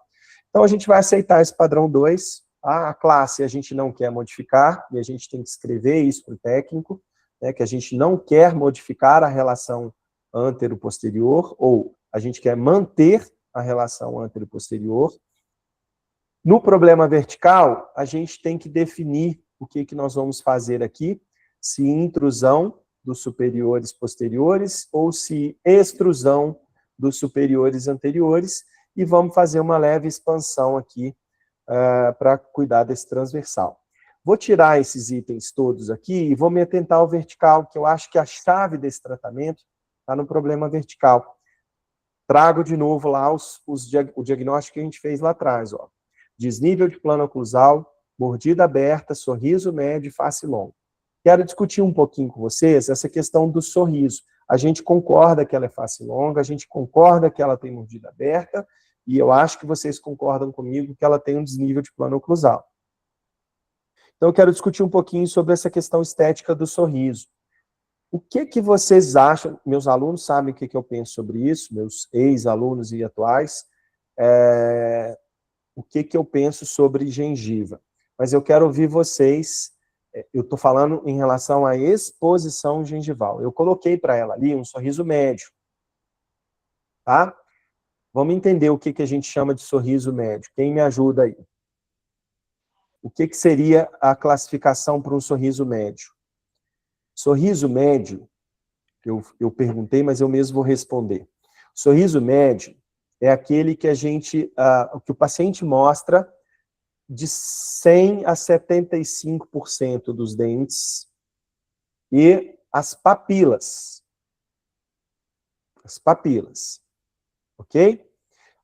Então, a gente vai aceitar esse padrão 2, a classe a gente não quer modificar, e a gente tem que escrever isso para o técnico, né, que a gente não quer modificar a relação antero-posterior, ou a gente quer manter a relação antero-posterior. No problema vertical, a gente tem que definir o que nós vamos fazer aqui, se intrusão dos superiores posteriores, ou se extrusão dos superiores anteriores, e vamos fazer uma leve expansão aqui para cuidar desse transversal. Vou tirar esses itens todos aqui e vou me atentar ao vertical, que eu acho que a chave desse tratamento está no problema vertical. Trago de novo lá o diagnóstico que a gente fez lá atrás, ó. Desnível de plano oclusal, mordida aberta, sorriso médio e face longa. Quero discutir um pouquinho com vocês essa questão do sorriso. A gente concorda que ela é face longa, a gente concorda que ela tem mordida aberta, e eu acho que vocês concordam comigo que ela tem um desnível de plano oclusal. Então, eu quero discutir um pouquinho sobre essa questão estética do sorriso. O que vocês acham? Meus alunos sabem o que eu penso sobre isso, meus ex-alunos e atuais. O que eu penso sobre gengiva? mas eu quero ouvir vocês. Eu estou falando em relação à exposição gengival. Eu coloquei para ela ali um sorriso médio. Tá? Vamos entender o que, que a gente chama de sorriso médio. Quem me ajuda aí? O que, que seria a classificação para um sorriso médio? Sorriso médio, eu perguntei, mas eu mesmo vou responder. Sorriso médio é aquele que que o paciente mostra de 100 a 75% dos dentes e as papilas. As papilas. Ok?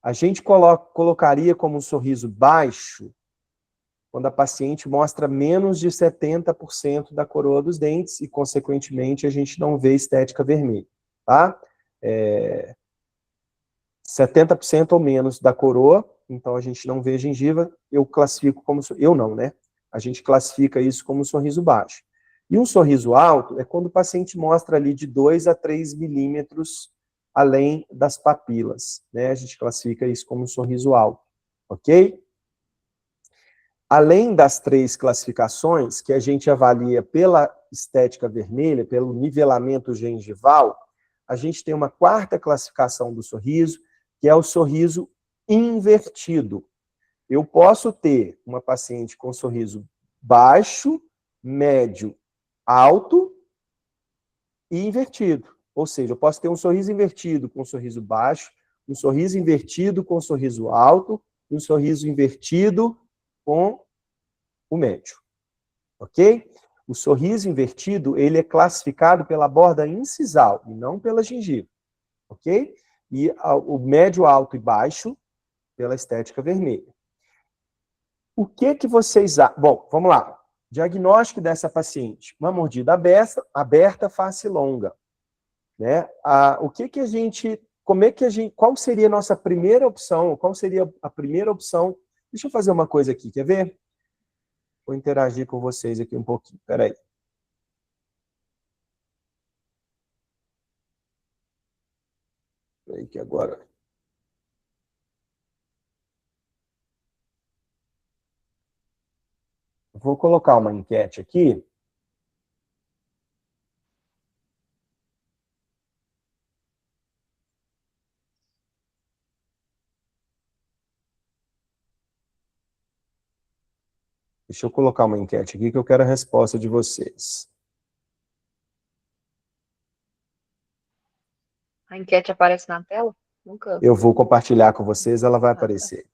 A gente colocaria como um sorriso baixo quando a paciente mostra menos de 70% da coroa dos dentes e, consequentemente, a gente não vê estética vermelha, tá? 70% ou menos da coroa, então a gente não vê gengiva, eu classifico como... Eu não, né? A gente classifica isso como um sorriso baixo. E um sorriso alto é quando o paciente mostra ali de 2 a 3 milímetros além das papilas, né? A gente classifica isso como um sorriso alto, ok? Além das 3 classificações, que a gente avalia pela estética vermelha, pelo nivelamento gengival, a gente tem uma 4ª classificação do sorriso, que é o sorriso invertido. Eu posso ter uma paciente com sorriso baixo, médio, alto e invertido. Ou seja, eu posso ter um sorriso invertido com um sorriso baixo, um sorriso invertido com um sorriso alto, um sorriso invertido com o médio, ok? O sorriso invertido, ele é classificado pela borda incisal e não pela gengiva, ok? E o médio, alto e baixo pela estética vermelha. O que que vocês... Bom, vamos lá. Diagnóstico dessa paciente. Uma mordida aberta, face longa. Né? O que que a gente... Qual seria a nossa primeira opção? Qual seria a primeira opção? Deixa eu fazer uma coisa aqui, quer ver? Vou interagir com vocês aqui um pouquinho. Peraí. Peraí que agora... Vou colocar uma enquete aqui. Deixa eu colocar uma enquete aqui que eu quero a resposta de vocês. A enquete aparece na tela? Nunca. Eu vou compartilhar com vocês, ela vai aparecer.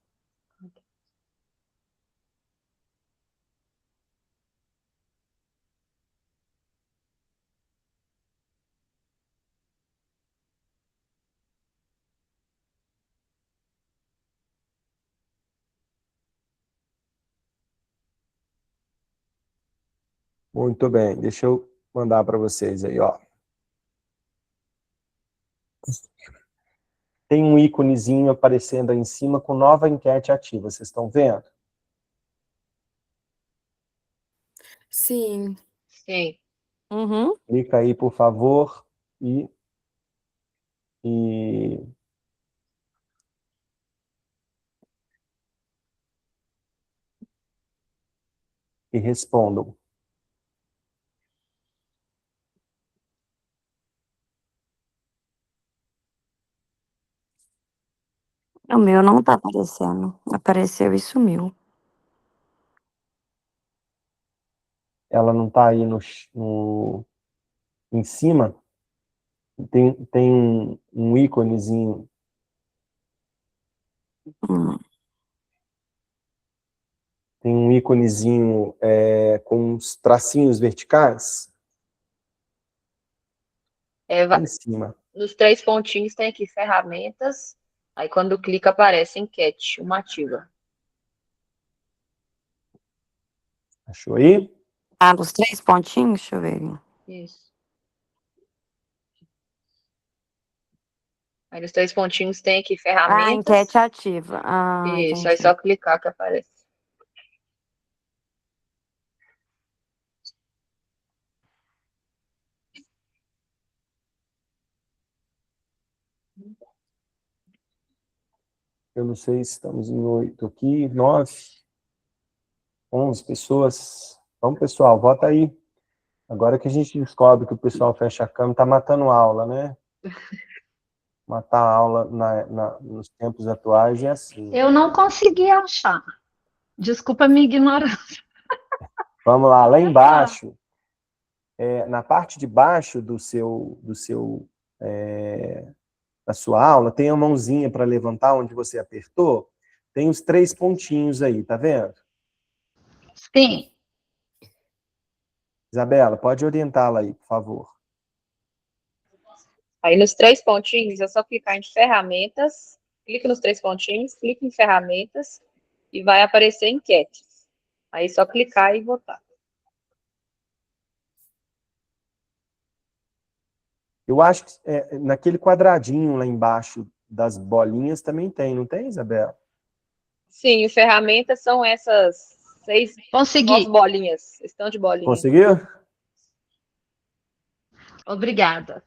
Muito bem, deixa eu mandar para vocês aí, ó. Tem um íconezinho aparecendo aí em cima com nova enquete ativa, vocês estão vendo? Sim. Sim. Uhum. Clica aí, por favor, e respondam. O meu não tá aparecendo. Apareceu e sumiu. Ela não está aí em cima? Tem um íconezinho. Hum. Tem um íconezinho com os tracinhos verticais? Lá em cima. Nos 3 pontinhos tem aqui ferramentas. Aí quando clica aparece enquete, uma ativa. Achou aí? Ah, dos 3 pontinhos? Deixa eu ver. Isso. Aí nos 3 pontinhos tem aqui Ah, ferramentas. enquete ativa. Ah, Isso, aí entendi. só clicar que aparece. Eu não sei se estamos em 8 aqui, 9. 11 pessoas. Vamos, pessoal, vota aí. Agora que a gente descobre que o pessoal fecha a câmera, tá matando aula, né? Matar a aula nos tempos atuais é assim. Eu não consegui achar. Desculpa a minha ignorância. Vamos lá, lá Olha só. embaixo, na parte de baixo da sua aula, tem a mãozinha para levantar onde você apertou, tem os 3 pontinhos aí, tá vendo? Sim. Isabela, pode orientá-la aí, por favor. Aí nos 3 pontinhos, é só clicar em ferramentas, clica nos 3 pontinhos, clica em ferramentas e vai aparecer enquetes. Aí é só clicar e votar. Eu acho que naquele quadradinho lá embaixo das bolinhas também tem, não tem, Isabela? Sim, as ferramentas são essas 9 Consegui. bolinhas. Estão de bolinha. Conseguiu? Obrigada.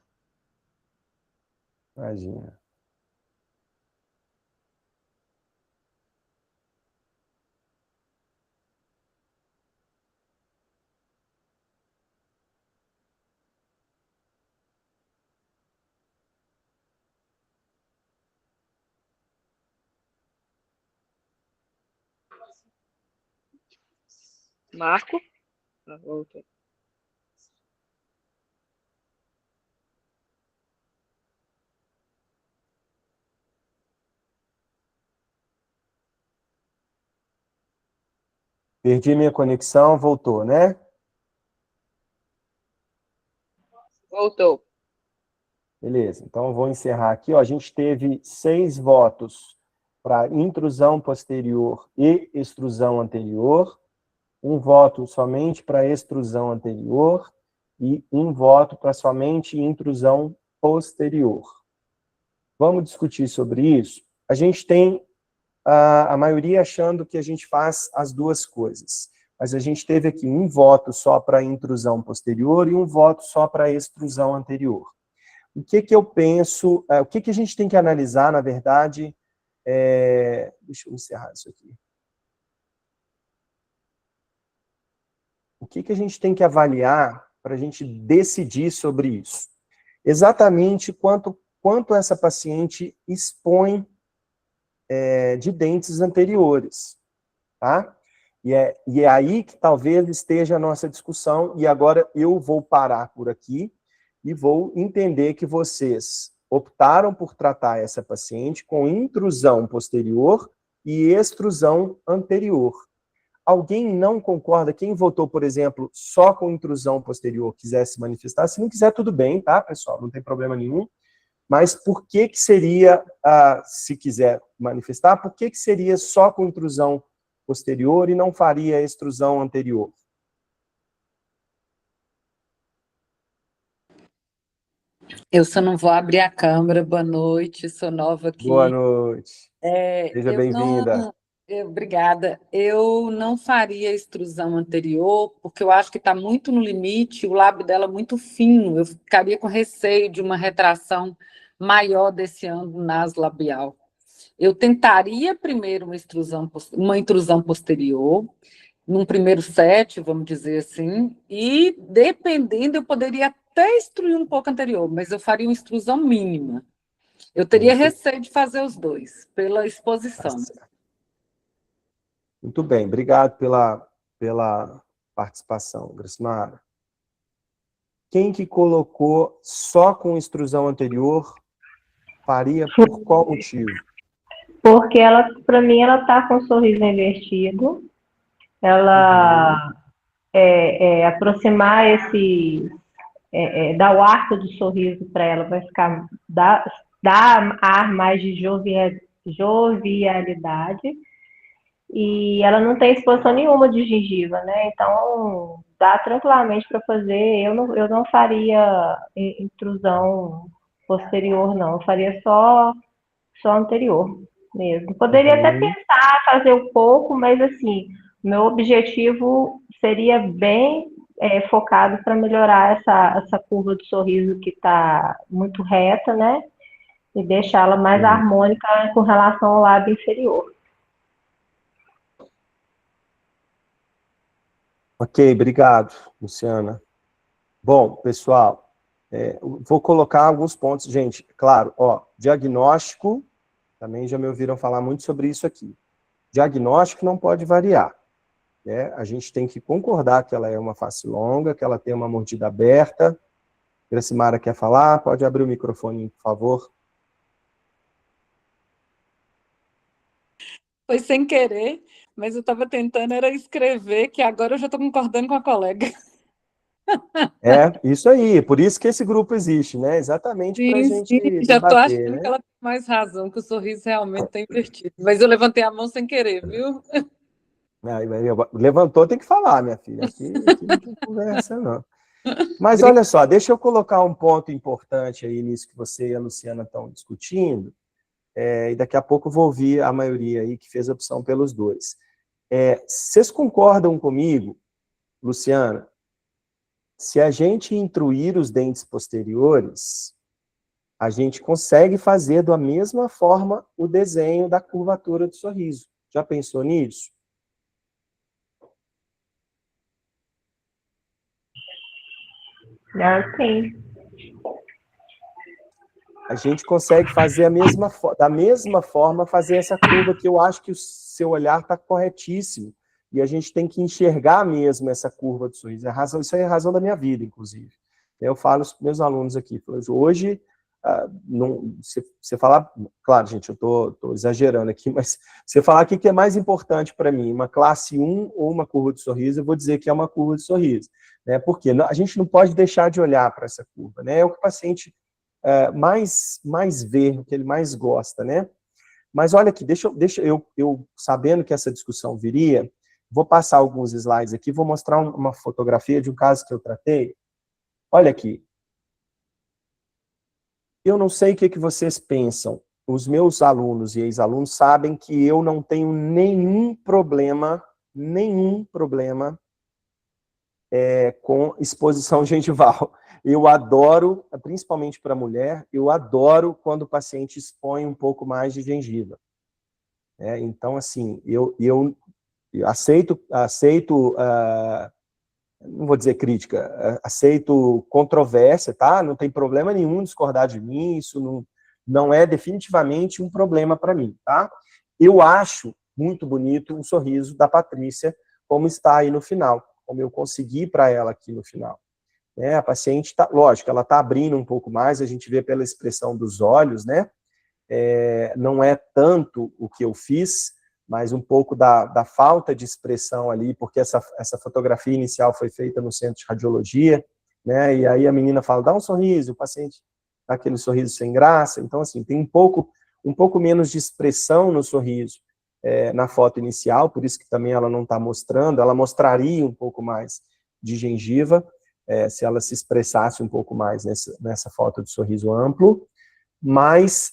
Imagina. Marco. Voltou. Perdi minha conexão, voltou, né? Voltou. Beleza, então eu vou encerrar aqui. Ó, a gente teve 6 votos para intrusão posterior e extrusão anterior, 1 voto somente para extrusão anterior e 1 voto para somente intrusão posterior. Vamos discutir sobre isso? A gente tem a maioria achando que a gente faz as duas coisas, mas a gente teve aqui 1 voto só para intrusão posterior e 1 voto só para extrusão anterior. O que eu penso, o que a gente tem que analisar, na verdade, deixa eu encerrar isso aqui. O que a gente tem que avaliar para a gente decidir sobre isso? Exatamente quanto essa paciente expõe de dentes anteriores, tá? E é aí que talvez esteja a nossa discussão, e agora eu vou parar por aqui e vou entender que vocês optaram por tratar essa paciente com intrusão posterior e extrusão anterior. Alguém não concorda? Quem votou, por exemplo, só com intrusão posterior, quiser se manifestar? Se não quiser, tudo bem, tá, pessoal? Não tem problema nenhum. Mas por que seria, se quiser manifestar, por que seria só com intrusão posterior e não faria extrusão anterior? Eu só não vou abrir a câmera. Boa noite, sou nova aqui. Boa noite. Seja Eu bem-vinda. Obrigada. Eu não faria extrusão anterior, porque eu acho que está muito no limite, o lábio dela é muito fino. Eu ficaria com receio de uma retração maior desse ângulo naso-labial. Eu tentaria primeiro uma intrusão posterior, num primeiro set, vamos dizer assim, e, dependendo, eu poderia até extruir um pouco anterior, mas eu faria uma extrusão mínima. Eu teria receio de fazer os dois, pela exposição. Muito bem, obrigado pela participação, Gracimara. Quem que colocou só com extrusão anterior faria por qual motivo? Porque ela, para mim, ela tá com o sorriso invertido. Ela aproximar dar o arco do sorriso para ela vai ficar dar ar mais de jovialidade. E ela não tem exposição nenhuma de gengiva, né? Então dá tranquilamente para fazer. Eu não faria intrusão posterior, não. Eu faria só anterior mesmo. Poderia até tentar fazer um pouco, mas assim, meu objetivo seria bem focado para melhorar essa curva do sorriso que está muito reta, né? E deixá-la mais harmônica com relação ao lábio inferior. Ok, obrigado, Luciana. Bom, pessoal, vou colocar alguns pontos. Gente, claro, ó, diagnóstico, também já me ouviram falar muito sobre isso aqui. Diagnóstico não pode variar, né? A gente tem que concordar que ela é uma face longa, que ela tem uma mordida aberta. Gracimara quer falar? Pode abrir o microfone, por favor. Foi sem querer, mas eu estava tentando era escrever, que agora eu já estou concordando com a colega. É, isso aí, por isso que esse grupo existe, né? Exatamente para a Sim, gente sim, já estou debater, achando que né? ela tem mais razão, que o sorriso realmente está invertido. Mas eu levantei a mão sem querer, viu? Levantou, tem que falar, minha filha. Aqui não tem conversa, não. Mas olha só, deixa eu colocar um ponto importante aí nisso que você e a Luciana estão discutindo, e daqui a pouco eu vou ouvir a maioria aí que fez a opção pelos dois. Vocês concordam comigo, Luciana, se a gente intruir os dentes posteriores, a gente consegue fazer da mesma forma o desenho da curvatura do sorriso. Já pensou nisso? Sim. A gente consegue fazer da mesma forma, fazer essa curva que eu acho que o seu olhar está corretíssimo. E a gente tem que enxergar mesmo essa curva do sorriso. Isso é a razão da minha vida, inclusive. Eu falo para os meus alunos aqui, hoje, você falar, claro, gente, eu estou exagerando aqui, mas você falar o que é mais importante para mim, uma classe 1 ou uma curva de sorriso, eu vou dizer que é uma curva de sorriso. Né? Porque a gente não pode deixar de olhar para essa curva. Né? É o que o paciente mais ver, o que ele mais gosta, né? Mas olha aqui, deixa eu sabendo que essa discussão viria, vou passar alguns slides aqui, vou mostrar uma fotografia de um caso que eu tratei. Olha aqui. Eu não sei o que vocês pensam. Os meus alunos e ex-alunos sabem que eu não tenho nenhum problema com exposição gengival. Eu adoro, principalmente para mulher, eu adoro quando o paciente expõe um pouco mais de gengiva. Então, assim, eu aceito não vou dizer crítica, aceito controvérsia, tá? Não tem problema nenhum discordar de mim, isso não é definitivamente um problema para mim, tá? Eu acho muito bonito o sorriso da Patrícia, como está aí no final, como eu consegui para ela aqui no final. A paciente está, lógico, ela está abrindo um pouco mais, a gente vê pela expressão dos olhos, né? Não é tanto o que eu fiz, mas um pouco da falta de expressão ali, porque essa fotografia inicial foi feita no centro de radiologia, né? E aí a menina fala, dá um sorriso, o paciente dá aquele sorriso sem graça. Então, assim, tem um pouco menos de expressão no sorriso na foto inicial, por isso que também ela não está mostrando, ela mostraria um pouco mais de gengiva, se ela se expressasse um pouco mais nessa foto de sorriso amplo, mas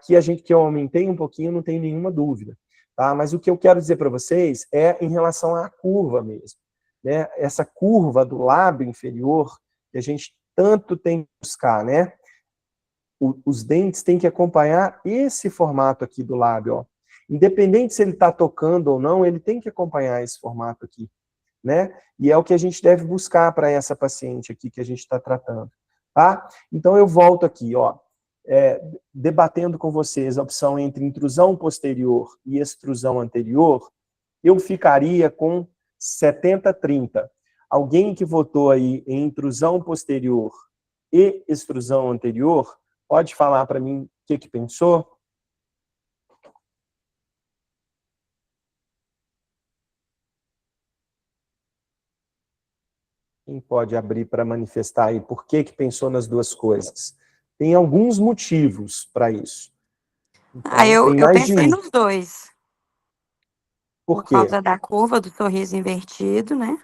que eu aumentei um pouquinho, não tem nenhuma dúvida. Tá? Mas o que eu quero dizer para vocês é em relação à curva mesmo. Né? Essa curva do lábio inferior, que a gente tanto tem que buscar, né? Os dentes têm que acompanhar esse formato aqui do lábio. Ó. Independente se ele está tocando ou não, ele tem que acompanhar esse formato aqui. Né? E é o que a gente deve buscar para essa paciente aqui que a gente está tratando. Tá? Então eu volto aqui, ó. Debatendo com vocês a opção entre intrusão posterior e extrusão anterior, eu ficaria com 70-30. Alguém que votou aí em intrusão posterior e extrusão anterior, pode falar para mim o que pensou? Quem pode abrir para manifestar aí por que pensou nas duas coisas? Tem alguns motivos para isso. Então, eu pensei nos dois. Por quê? Causa da curva do sorriso invertido, né?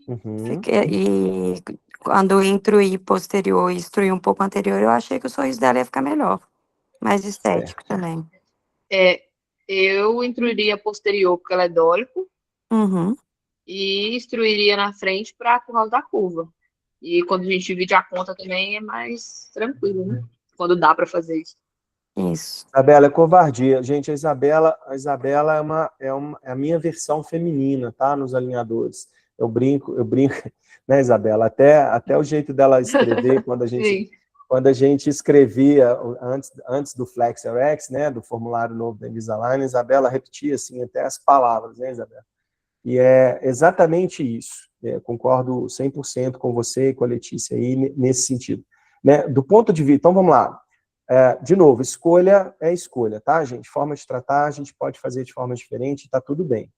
Uhum. E quando instruir posterior e instruir um pouco anterior, eu achei que o sorriso dela ia ficar melhor. Mais estético também. Eu intruiria posterior porque ela é dólico. Uhum. E instruiria na frente para por causa da curva. E quando a gente divide a conta também é mais tranquilo, né? Quando dá para fazer isso. Isso. Isabela é covardia. Gente, a Isabela é a minha versão feminina, tá? Nos alinhadores. brinco, né, Isabela? Até o jeito dela escrever, quando a gente escrevia, antes do FlexRx, né, do formulário novo da Invisalign, Isabela repetia, assim, até as palavras, né, Isabela? E é exatamente isso. Concordo 100% com você e com a Letícia aí, nesse sentido. Né? Do ponto de vista... Então, vamos lá. De novo, escolha é escolha, tá, gente? Forma de tratar, a gente pode fazer de forma diferente, tá tudo bem.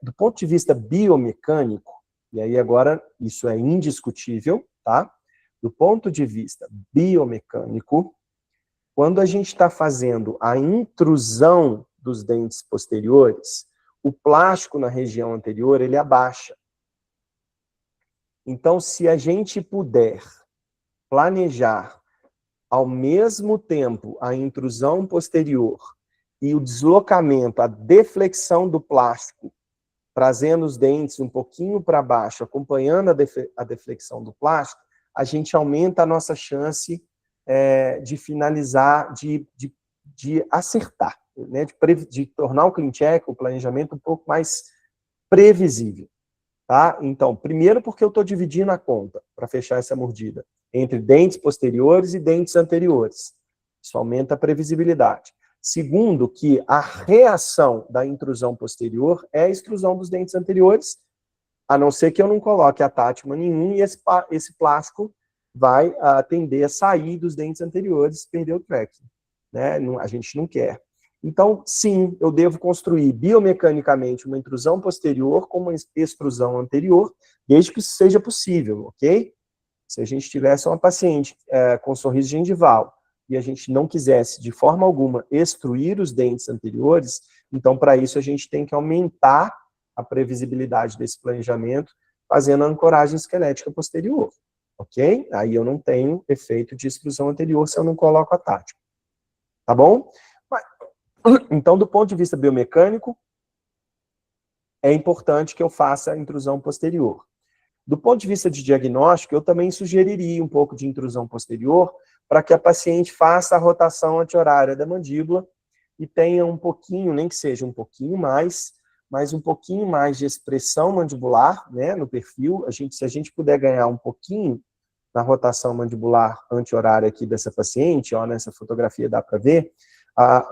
Do ponto de vista biomecânico, e aí agora isso é indiscutível, tá? Do ponto de vista biomecânico, quando a gente está fazendo a intrusão dos dentes posteriores, o plástico na região anterior, ele abaixa. Então, se a gente puder planejar ao mesmo tempo a intrusão posterior e o deslocamento, a deflexão do plástico, trazendo os dentes um pouquinho para baixo, acompanhando a deflexão do plástico, a gente aumenta a nossa chance de finalizar, de acertar, né, de tornar o ClinCheck, o planejamento, um pouco mais previsível. Tá? Então, primeiro porque eu estou dividindo a conta, para fechar essa mordida, entre dentes posteriores e dentes anteriores. Isso aumenta a previsibilidade. Segundo, que a reação da intrusão posterior é a extrusão dos dentes anteriores, a não ser que eu não coloque atátima nenhum, e esse plástico vai tender a sair dos dentes anteriores, perder o tracking, né? A gente não quer. Então, sim, eu devo construir biomecanicamente uma intrusão posterior com uma extrusão anterior, desde que isso seja possível, ok? Se a gente tivesse uma paciente com sorriso gengival e a gente não quisesse, de forma alguma, extruir os dentes anteriores, então, para isso, a gente tem que aumentar a previsibilidade desse planejamento, fazendo a ancoragem esquelética posterior, ok? Aí eu não tenho efeito de extrusão anterior se eu não coloco a tática. Tá bom? Então, do ponto de vista biomecânico, é importante que eu faça a intrusão posterior. Do ponto de vista de diagnóstico, eu também sugeriria um pouco de intrusão posterior para que a paciente faça a rotação anti-horária da mandíbula e tenha um pouquinho, nem que seja um pouquinho mais, mas um pouquinho mais de expressão mandibular, né, no perfil. Se a gente puder ganhar um pouquinho na rotação mandibular anti-horária aqui dessa paciente, ó, nessa fotografia dá para ver,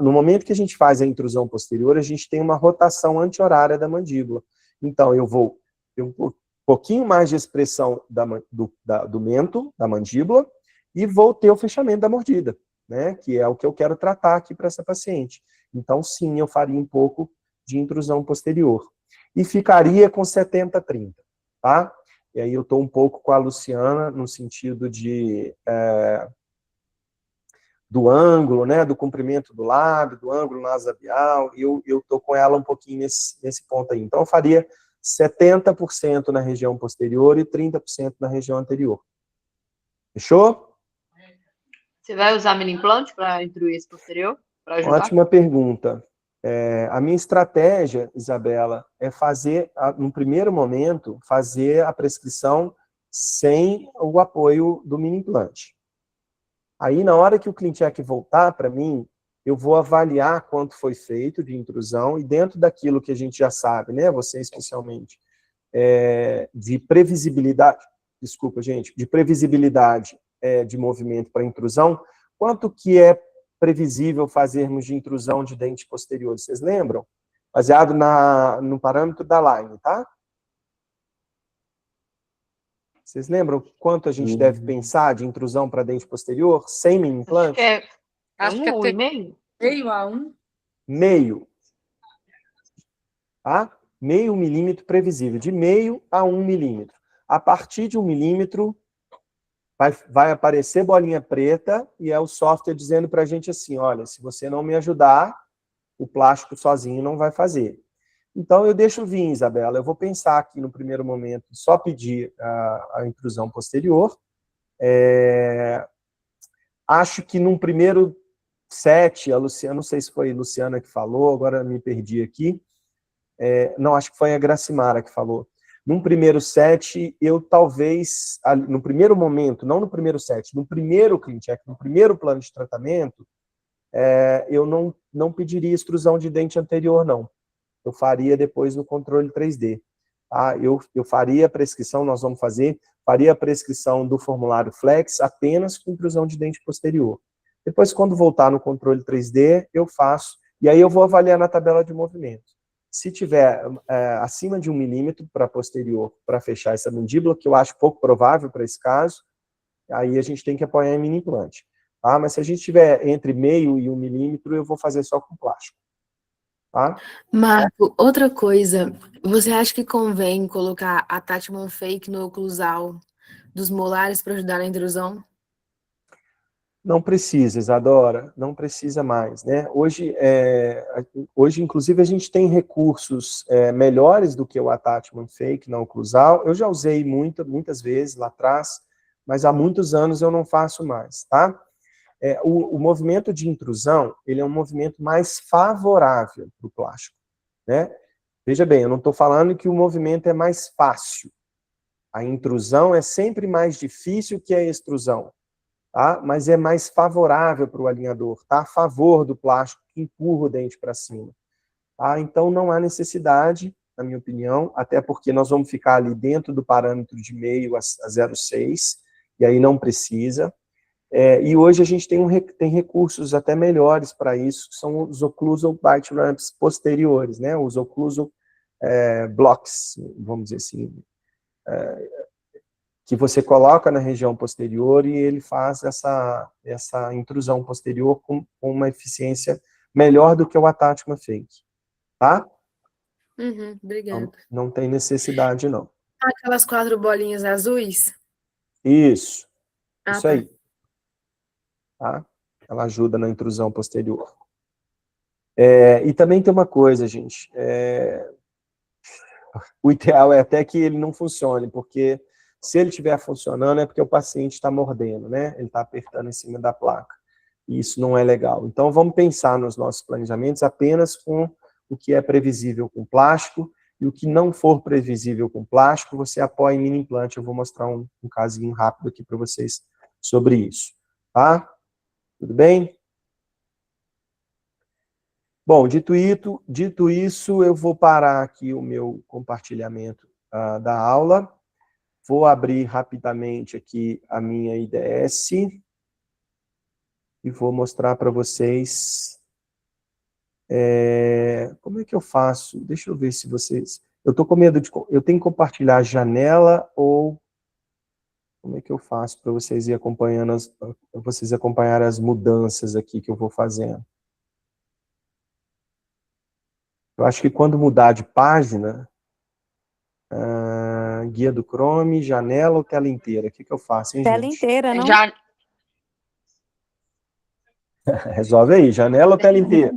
no momento que a gente faz a intrusão posterior, a gente tem uma rotação anti-horária da mandíbula. Então, eu vou ter um pouquinho mais de expressão do mento, da mandíbula, e vou ter o fechamento da mordida, né, que é o que eu quero tratar aqui para essa paciente. Então, sim, eu faria um pouco de intrusão posterior. E ficaria com 70-30, tá? E aí eu estou um pouco com a Luciana, no sentido do ângulo, né, do comprimento do lábio, do ângulo nasolabial, e eu estou com ela um pouquinho nesse ponto aí. Então, eu faria 70% na região posterior e 30% na região anterior. Fechou? Você vai usar mini implante para intruir esse posterior? Para ajudar? Ótima pergunta. A minha estratégia, Isabela, é fazer, no primeiro momento, fazer a prescrição sem o apoio do mini implante. Aí, na hora que o ClinCheck voltar para mim, eu vou avaliar quanto foi feito de intrusão e dentro daquilo que a gente já sabe, né, você especialmente, de previsibilidade, desculpa, gente, de previsibilidade de movimento para intrusão, quanto que é previsível fazermos de intrusão de dente posterior, vocês lembram? Baseado no parâmetro da Line, tá? Vocês lembram quanto a gente deve pensar de intrusão para dente posterior, sem mini implante? Acho que é 1,5. Meio a 1. Meio. Tá? Meio milímetro previsível, de meio a 1 milímetro. A partir de 1 milímetro, vai aparecer bolinha preta e é o software dizendo para a gente assim, olha, se você não me ajudar, o plástico sozinho não vai fazer. Então, eu deixo vir, Isabela, eu vou pensar aqui no primeiro momento, só pedir a intrusão posterior. Acho que num primeiro set, a Luciana, não sei se foi a Luciana que falou, agora me perdi aqui. Não, acho que foi a Gracimara que falou. Num primeiro set, eu talvez, no primeiro momento, não no primeiro set, no primeiro ClinCheck, no primeiro plano de tratamento, eu não pediria extrusão de dente anterior, não. Eu faria depois no controle 3D. tá? Eu faria a prescrição, nós vamos faria a prescrição do formulário Flex apenas com intrusão de dente posterior. Depois, quando voltar no controle 3D, eu faço, e aí eu vou avaliar na tabela de movimento. Se tiver acima de 1 milímetro para posterior, para fechar essa mandíbula, que eu acho pouco provável para esse caso, aí a gente tem que apoiar em mini implante. Tá? Mas se a gente tiver entre meio e 1 milímetro, eu vou fazer só com plástico. Tá? Marco, outra coisa, você acha que convém colocar attachment fake no oclusal dos molares para ajudar na intrusão? Não precisa, Isadora, não precisa mais, né? Hoje, inclusive, a gente tem recursos melhores do que o attachment fake na oclusal. Eu já usei muitas vezes lá atrás, mas há muitos anos eu não faço mais, tá? O movimento de intrusão, ele é um movimento mais favorável para o plástico, né? Veja bem, eu não estou falando que o movimento é mais fácil. A intrusão é sempre mais difícil que a extrusão. Tá? Mas é mais favorável para o alinhador, tá? A favor do plástico que empurra o dente para cima. Tá? Então, não há necessidade, na minha opinião, até porque nós vamos ficar ali dentro do parâmetro de meio a 0,6, e aí não precisa. E hoje a gente tem recursos até melhores para isso, que são os occlusal bite ramps posteriores, né? Os occlusal blocks, vamos dizer assim, que você coloca na região posterior e ele faz essa intrusão posterior com uma eficiência melhor do que o attachment fake, tá? Obrigada. Não tem necessidade, não. Aquelas 4 bolinhas azuis? Isso Tá. aí. Tá? Ela ajuda na intrusão posterior. E também tem uma coisa, gente, o ideal é até que ele não funcione, porque se ele estiver funcionando é porque o paciente está mordendo, né? Ele está apertando em cima da placa. E isso não é legal. Então, vamos pensar nos nossos planejamentos apenas com o que é previsível com plástico, e o que não for previsível com plástico, você apoia em mini implante. Eu vou mostrar um casinho rápido aqui para vocês sobre isso. Tá? Tudo bem? Bom, dito isso, eu vou parar aqui o meu compartilhamento da aula. Vou abrir rapidamente aqui a minha IDS e vou mostrar para vocês como é que eu faço. Deixa eu ver se vocês... Eu estou com medo de... Eu tenho que compartilhar a janela ou... Como é que eu faço para vocês ir acompanhando vocês acompanharem as mudanças aqui que eu vou fazendo? Eu acho que quando mudar de página... guia do Chrome, janela ou tela inteira? O que eu faço, hein, Tela gente? inteira, não? Resolve aí, janela ou tela inteira?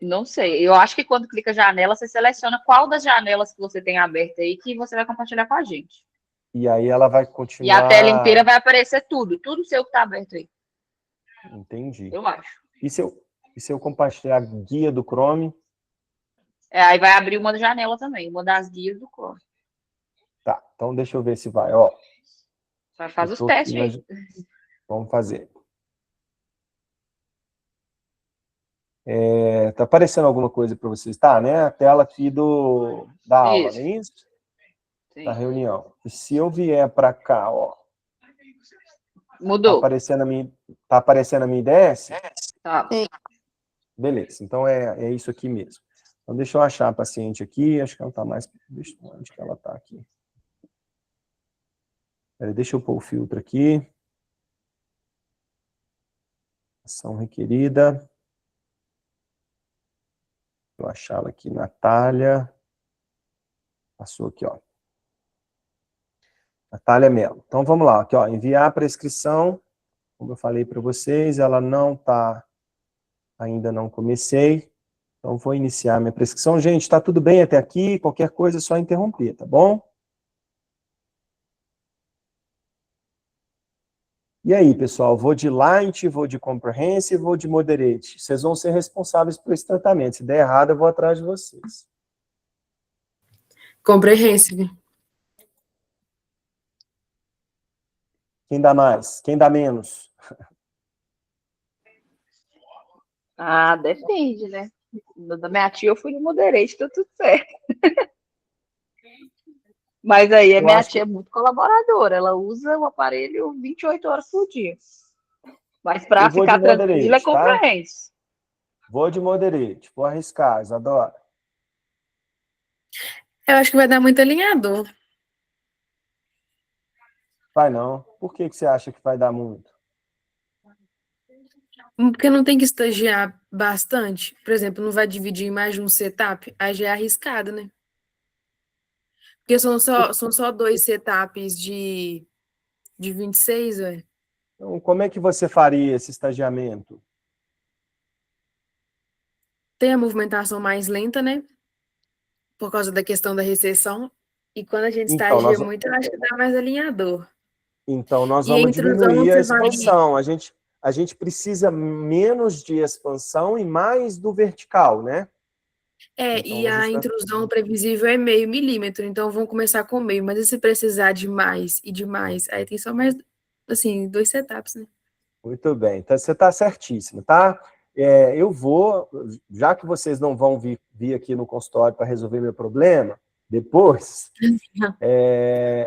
Não sei. Eu acho que quando clica janela, você seleciona qual das janelas que você tem aberta aí que você vai compartilhar com a gente. E aí ela vai E continuar... a tela inteira vai aparecer tudo seu que está aberto aí. Entendi. Eu acho. E se eu compartilhar guia do Chrome? Aí vai abrir uma janela também, uma das guias do Chrome. Tá, então deixa eu ver se vai, ó. Faz os testes aí. Vamos fazer. Tá aparecendo alguma coisa para vocês? Tá, né? A tela aqui da aula, Isso. não é isso? Sim. Da reunião. E se eu vier para cá, ó. Mudou. Tá aparecendo a minha IDS? Tá. Beleza, então é isso aqui mesmo. Então deixa eu achar a paciente aqui, acho que ela tá mais... Onde que ela tá aqui? Deixa eu pôr o filtro aqui. Ação requerida. Vou achá-la aqui, Natália. Passou aqui, ó. Natália Mello. Então, vamos lá. Aqui, ó, enviar a prescrição. Como eu falei para vocês, ela não está... Ainda não comecei. Então, vou iniciar minha prescrição. Gente, está tudo bem até aqui? Qualquer coisa é só interromper, tá bom? E aí, pessoal? Vou de Light, vou de Comprehensive, vou de Moderate. Vocês vão ser responsáveis por esse tratamento. Se der errado, eu vou atrás de vocês. Comprehensive. Quem dá mais? Quem dá menos? Depende, né? Da minha tia eu fui no Moderate, tá tudo certo. Mas aí a Eu minha acho que tia é muito colaboradora, ela usa o aparelho 28 horas por dia. Mas eu para vou de ficar tranquila é moderate, tá? comprehense. Vou de moderate, vou arriscar, Isadora. Eu acho que vai dar muito alinhador. Vai não. Por que você acha que vai dar muito? Porque não tem que estagiar bastante. Por exemplo, não vai dividir em mais de um setup, aí já é arriscado, né? Porque são só 2 setups de 26, velho. Então, como é que você faria esse estagiamento? Tem a movimentação mais lenta, né? Por causa da questão da recessão. E quando a gente Então, estagia nós, muito, eu acho que dá mais alinhador. então, nós E a vamos intrusão diminuir a você vai. expansão. A gente precisa menos de expansão e mais do vertical, né? Então, E a a gente vai... intrusão previsível é 0,5 milímetro, então vão começar com meio. Mas e se precisar de mais e de mais? Aí tem só mais, assim, 2 setups, né? Muito bem. Então, você está certíssimo, tá? Eu vou, já que vocês não vão vir aqui no consultório para resolver meu problema, depois,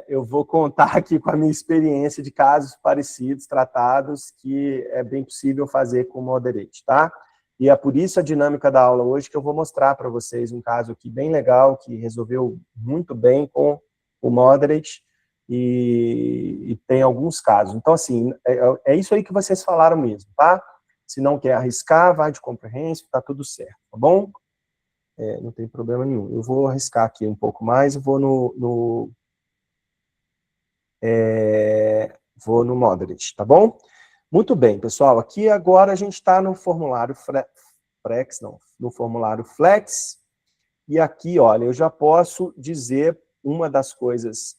eu vou contar aqui com a minha experiência de casos parecidos, tratados, que é bem possível fazer com o Moderate, tá? E é por isso a dinâmica da aula hoje que eu vou mostrar para vocês um caso aqui bem legal, que resolveu muito bem com o Moderate, e tem alguns casos. Então, assim, é isso aí que vocês falaram mesmo, tá? Se não quer arriscar, vai de comprehensive, tá tudo certo, tá bom? Não tem problema nenhum. Eu vou arriscar aqui um pouco mais, vou vou no Moderate, tá bom? Muito bem, pessoal. Aqui agora a gente está no formulário Flex, não, no formulário Flex. E aqui, olha, eu já posso dizer uma das coisas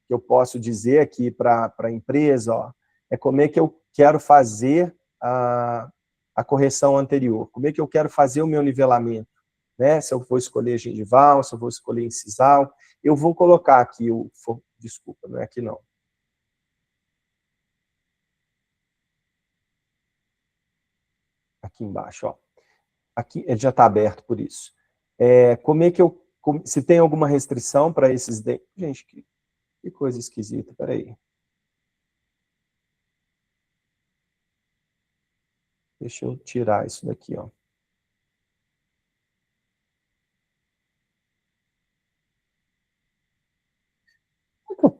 que eu posso dizer aqui para a empresa, ó, é como é que eu quero fazer a correção anterior, como é que eu quero fazer o meu nivelamento, né? Se eu vou escolher gengival, se eu vou escolher incisal, eu vou colocar aqui desculpa, não é aqui não. Aqui embaixo, ó. Aqui ele já está aberto por isso. Como é que se tem alguma restrição para esses dentes? Gente, que coisa esquisita, peraí. Deixa eu tirar isso daqui, ó.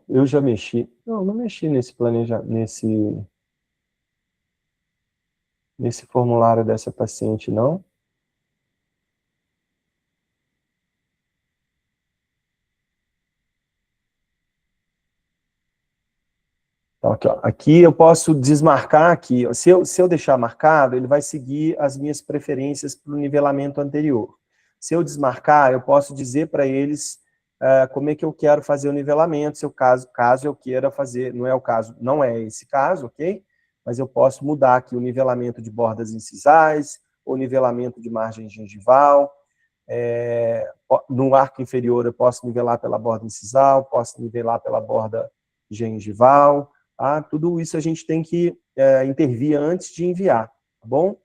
Eu já mexi. Não mexi nesse nesse formulário dessa paciente, não. Então, aqui, ó. Aqui eu posso desmarcar aqui. Ó. Se eu deixar marcado, ele vai seguir as minhas preferências para o nivelamento anterior. Se eu desmarcar, eu posso dizer para eles como é que eu quero fazer o nivelamento, se o caso eu queira fazer, não é esse caso, ok? Mas eu posso mudar aqui o nivelamento de bordas incisais, o nivelamento de margem gengival. No arco inferior eu posso nivelar pela borda incisal, posso nivelar pela borda gengival. Tudo isso a gente tem que intervir antes de enviar, tá bom?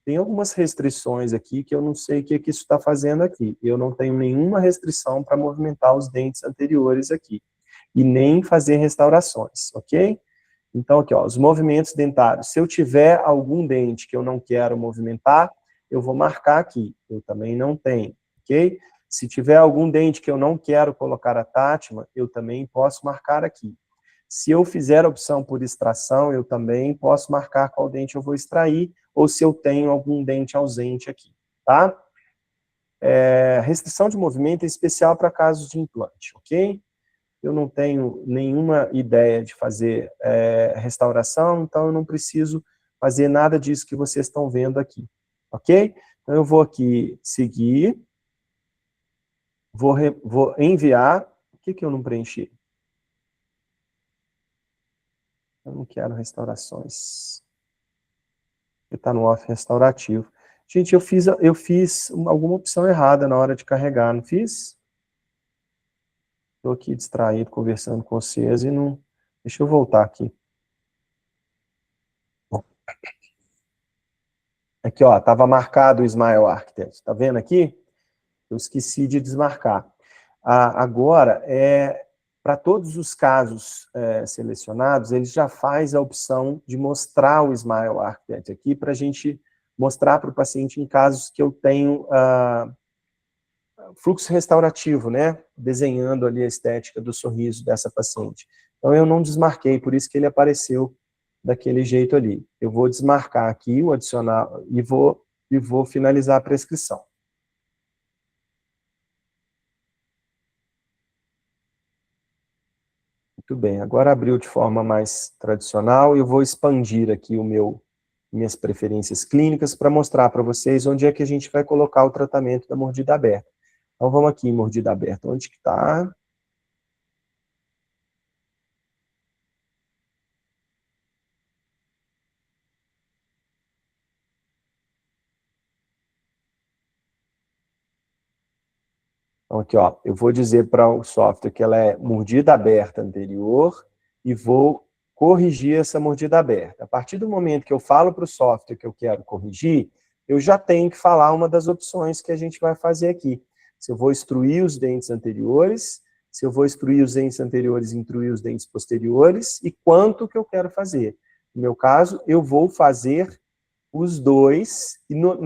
Tem algumas restrições aqui que eu não sei o que isso está fazendo aqui. Eu não tenho nenhuma restrição para movimentar os dentes anteriores aqui. E nem fazer restaurações, ok? Então, aqui, ó, os movimentos dentários. Se eu tiver algum dente que eu não quero movimentar, eu vou marcar aqui. Eu também não tenho, ok? Se tiver algum dente que eu não quero colocar attachment, eu também posso marcar aqui. Se eu fizer a opção por extração, eu também posso marcar qual dente eu vou extrair, ou se eu tenho algum dente ausente aqui, tá? Restrição de movimento é especial para casos de implante, ok? Eu não tenho nenhuma ideia de fazer restauração, então eu não preciso fazer nada disso que vocês estão vendo aqui, ok? Então eu vou aqui seguir, vou enviar, o que eu não preenchi? Eu não quero restaurações. Está no off restaurativo. Gente, eu fiz alguma opção errada na hora de carregar, não fiz? Estou aqui distraído, conversando com vocês e não... Deixa eu voltar aqui. Aqui, ó, estava marcado o Smile Architect. Tá vendo aqui? Eu esqueci de desmarcar. Agora, para todos os casos selecionados, ele já faz a opção de mostrar o Smile Architect aqui, para a gente mostrar para o paciente em casos que eu tenho fluxo restaurativo, né? Desenhando ali a estética do sorriso dessa paciente. Então, eu não desmarquei, por isso que ele apareceu daquele jeito ali. Eu vou desmarcar aqui o adicional e vou finalizar a prescrição. Muito bem, agora abriu de forma mais tradicional e eu vou expandir aqui minhas preferências clínicas para mostrar para vocês onde é que a gente vai colocar o tratamento da mordida aberta. Então, vamos aqui em mordida aberta. Onde que está? Então, aqui, ó, eu vou dizer para o software que ela é mordida aberta anterior e vou corrigir essa mordida aberta. A partir do momento que eu falo para o software que eu quero corrigir, eu já tenho que falar uma das opções que a gente vai fazer aqui. Se eu vou extruir os dentes anteriores, se eu vou extruir os dentes anteriores e intruir os dentes posteriores, e quanto que eu quero fazer. No meu caso, eu vou fazer os dois, e no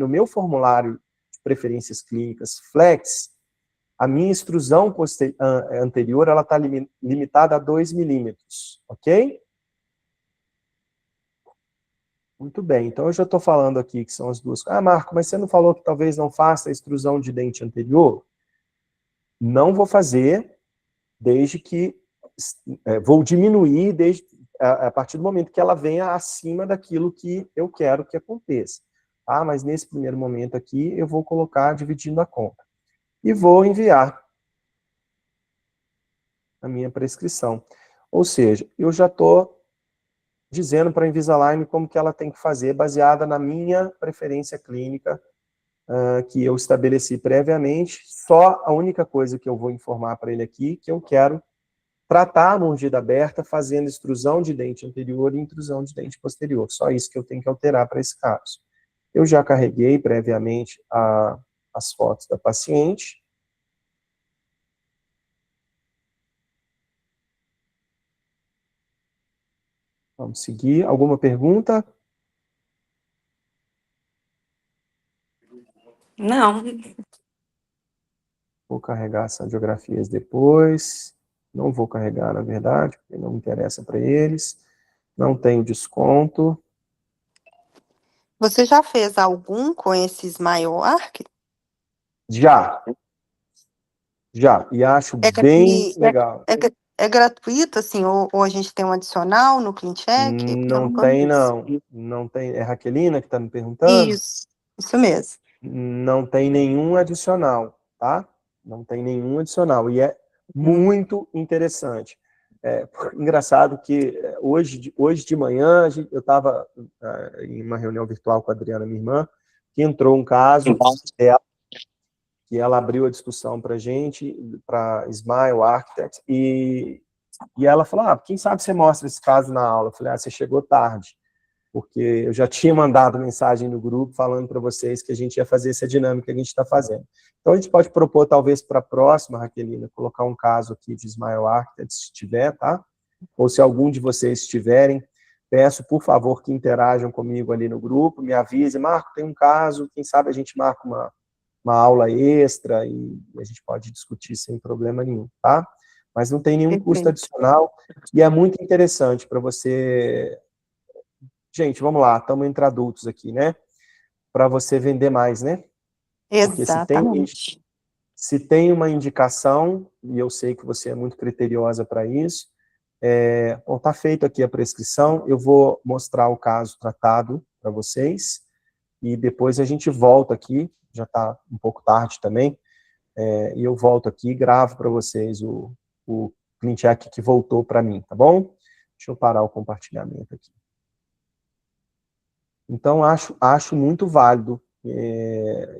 meu formulário de preferências clínicas Flex, a minha extrusão anterior ela está limitada a 2 milímetros, ok? Muito bem, então eu já estou falando aqui que são as duas. Marco, mas você não falou que talvez não faça a extrusão de dente anterior? Não vou fazer, desde que... vou diminuir a partir do momento que ela venha acima daquilo que eu quero que aconteça. Tá? Mas nesse primeiro momento aqui, eu vou colocar dividindo a conta. E vou enviar a minha prescrição. Ou seja, eu já estou dizendo para a Invisalign como que ela tem que fazer, baseada na minha preferência clínica, que eu estabeleci previamente. Só a única coisa que eu vou informar para ele aqui, que eu quero tratar a mordida aberta, fazendo extrusão de dente anterior e intrusão de dente posterior. Só isso que eu tenho que alterar para esse caso. Eu já carreguei previamente as fotos da paciente. Vamos seguir. Alguma pergunta? Não, Vou carregar as radiografias depois. Não vou carregar, na verdade, porque não me interessa para eles. Não tenho desconto. você já fez algum com esse Smile Arc? Já. E acho bem legal. É gratuito, assim, ou a gente tem um adicional no CleanCheck? Não tem, não. Não tem. É a Raquelina que está me perguntando? Isso mesmo. Não tem nenhum adicional, tá? Não tem nenhum adicional. E é muito interessante. Engraçado que hoje de manhã eu estava em uma reunião virtual com a Adriana, minha irmã, que entrou um caso dela, que ela abriu a discussão para a gente, para Smile Architect, e ela falou, quem sabe você mostra esse caso na aula? Eu falei, você chegou tarde, porque eu já tinha mandado mensagem no grupo falando para vocês que a gente ia fazer essa dinâmica que a gente está fazendo. Então, a gente pode propor, talvez, para a próxima, Raquelina, colocar um caso aqui de Smile Architect, se tiver, tá? Ou se algum de vocês tiverem, peço, por favor, que interajam comigo ali no grupo, me avise, Marco, tem um caso, quem sabe a gente marca uma aula extra e a gente pode discutir sem problema nenhum, tá? Mas não tem nenhum custo adicional e é muito interessante para você... Gente, vamos lá, estamos entre adultos aqui, né? Para você vender mais, né? Porque Exatamente. se tem uma indicação, e eu sei que você é muito criteriosa para isso, bom, está feito aqui a prescrição, eu vou mostrar o caso tratado para vocês, e depois a gente volta aqui, já está um pouco tarde também, e eu volto aqui e gravo para vocês o CleanCheck que voltou para mim, tá bom? Deixa eu parar o compartilhamento aqui. Então, acho muito válido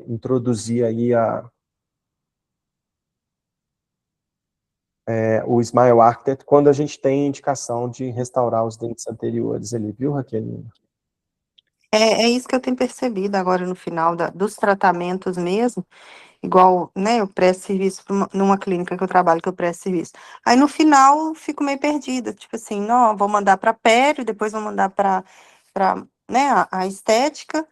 introduzir aí o Smile Architect quando a gente tem indicação de restaurar os dentes anteriores ali, viu, Raquelina? É isso que eu tenho percebido agora no final dos tratamentos mesmo. igual, né, eu presto serviço numa clínica que eu trabalho, que eu presto serviço. Aí no final eu fico meio perdida, tipo assim, não, vou mandar para pério, depois vou mandar para, né, a estética.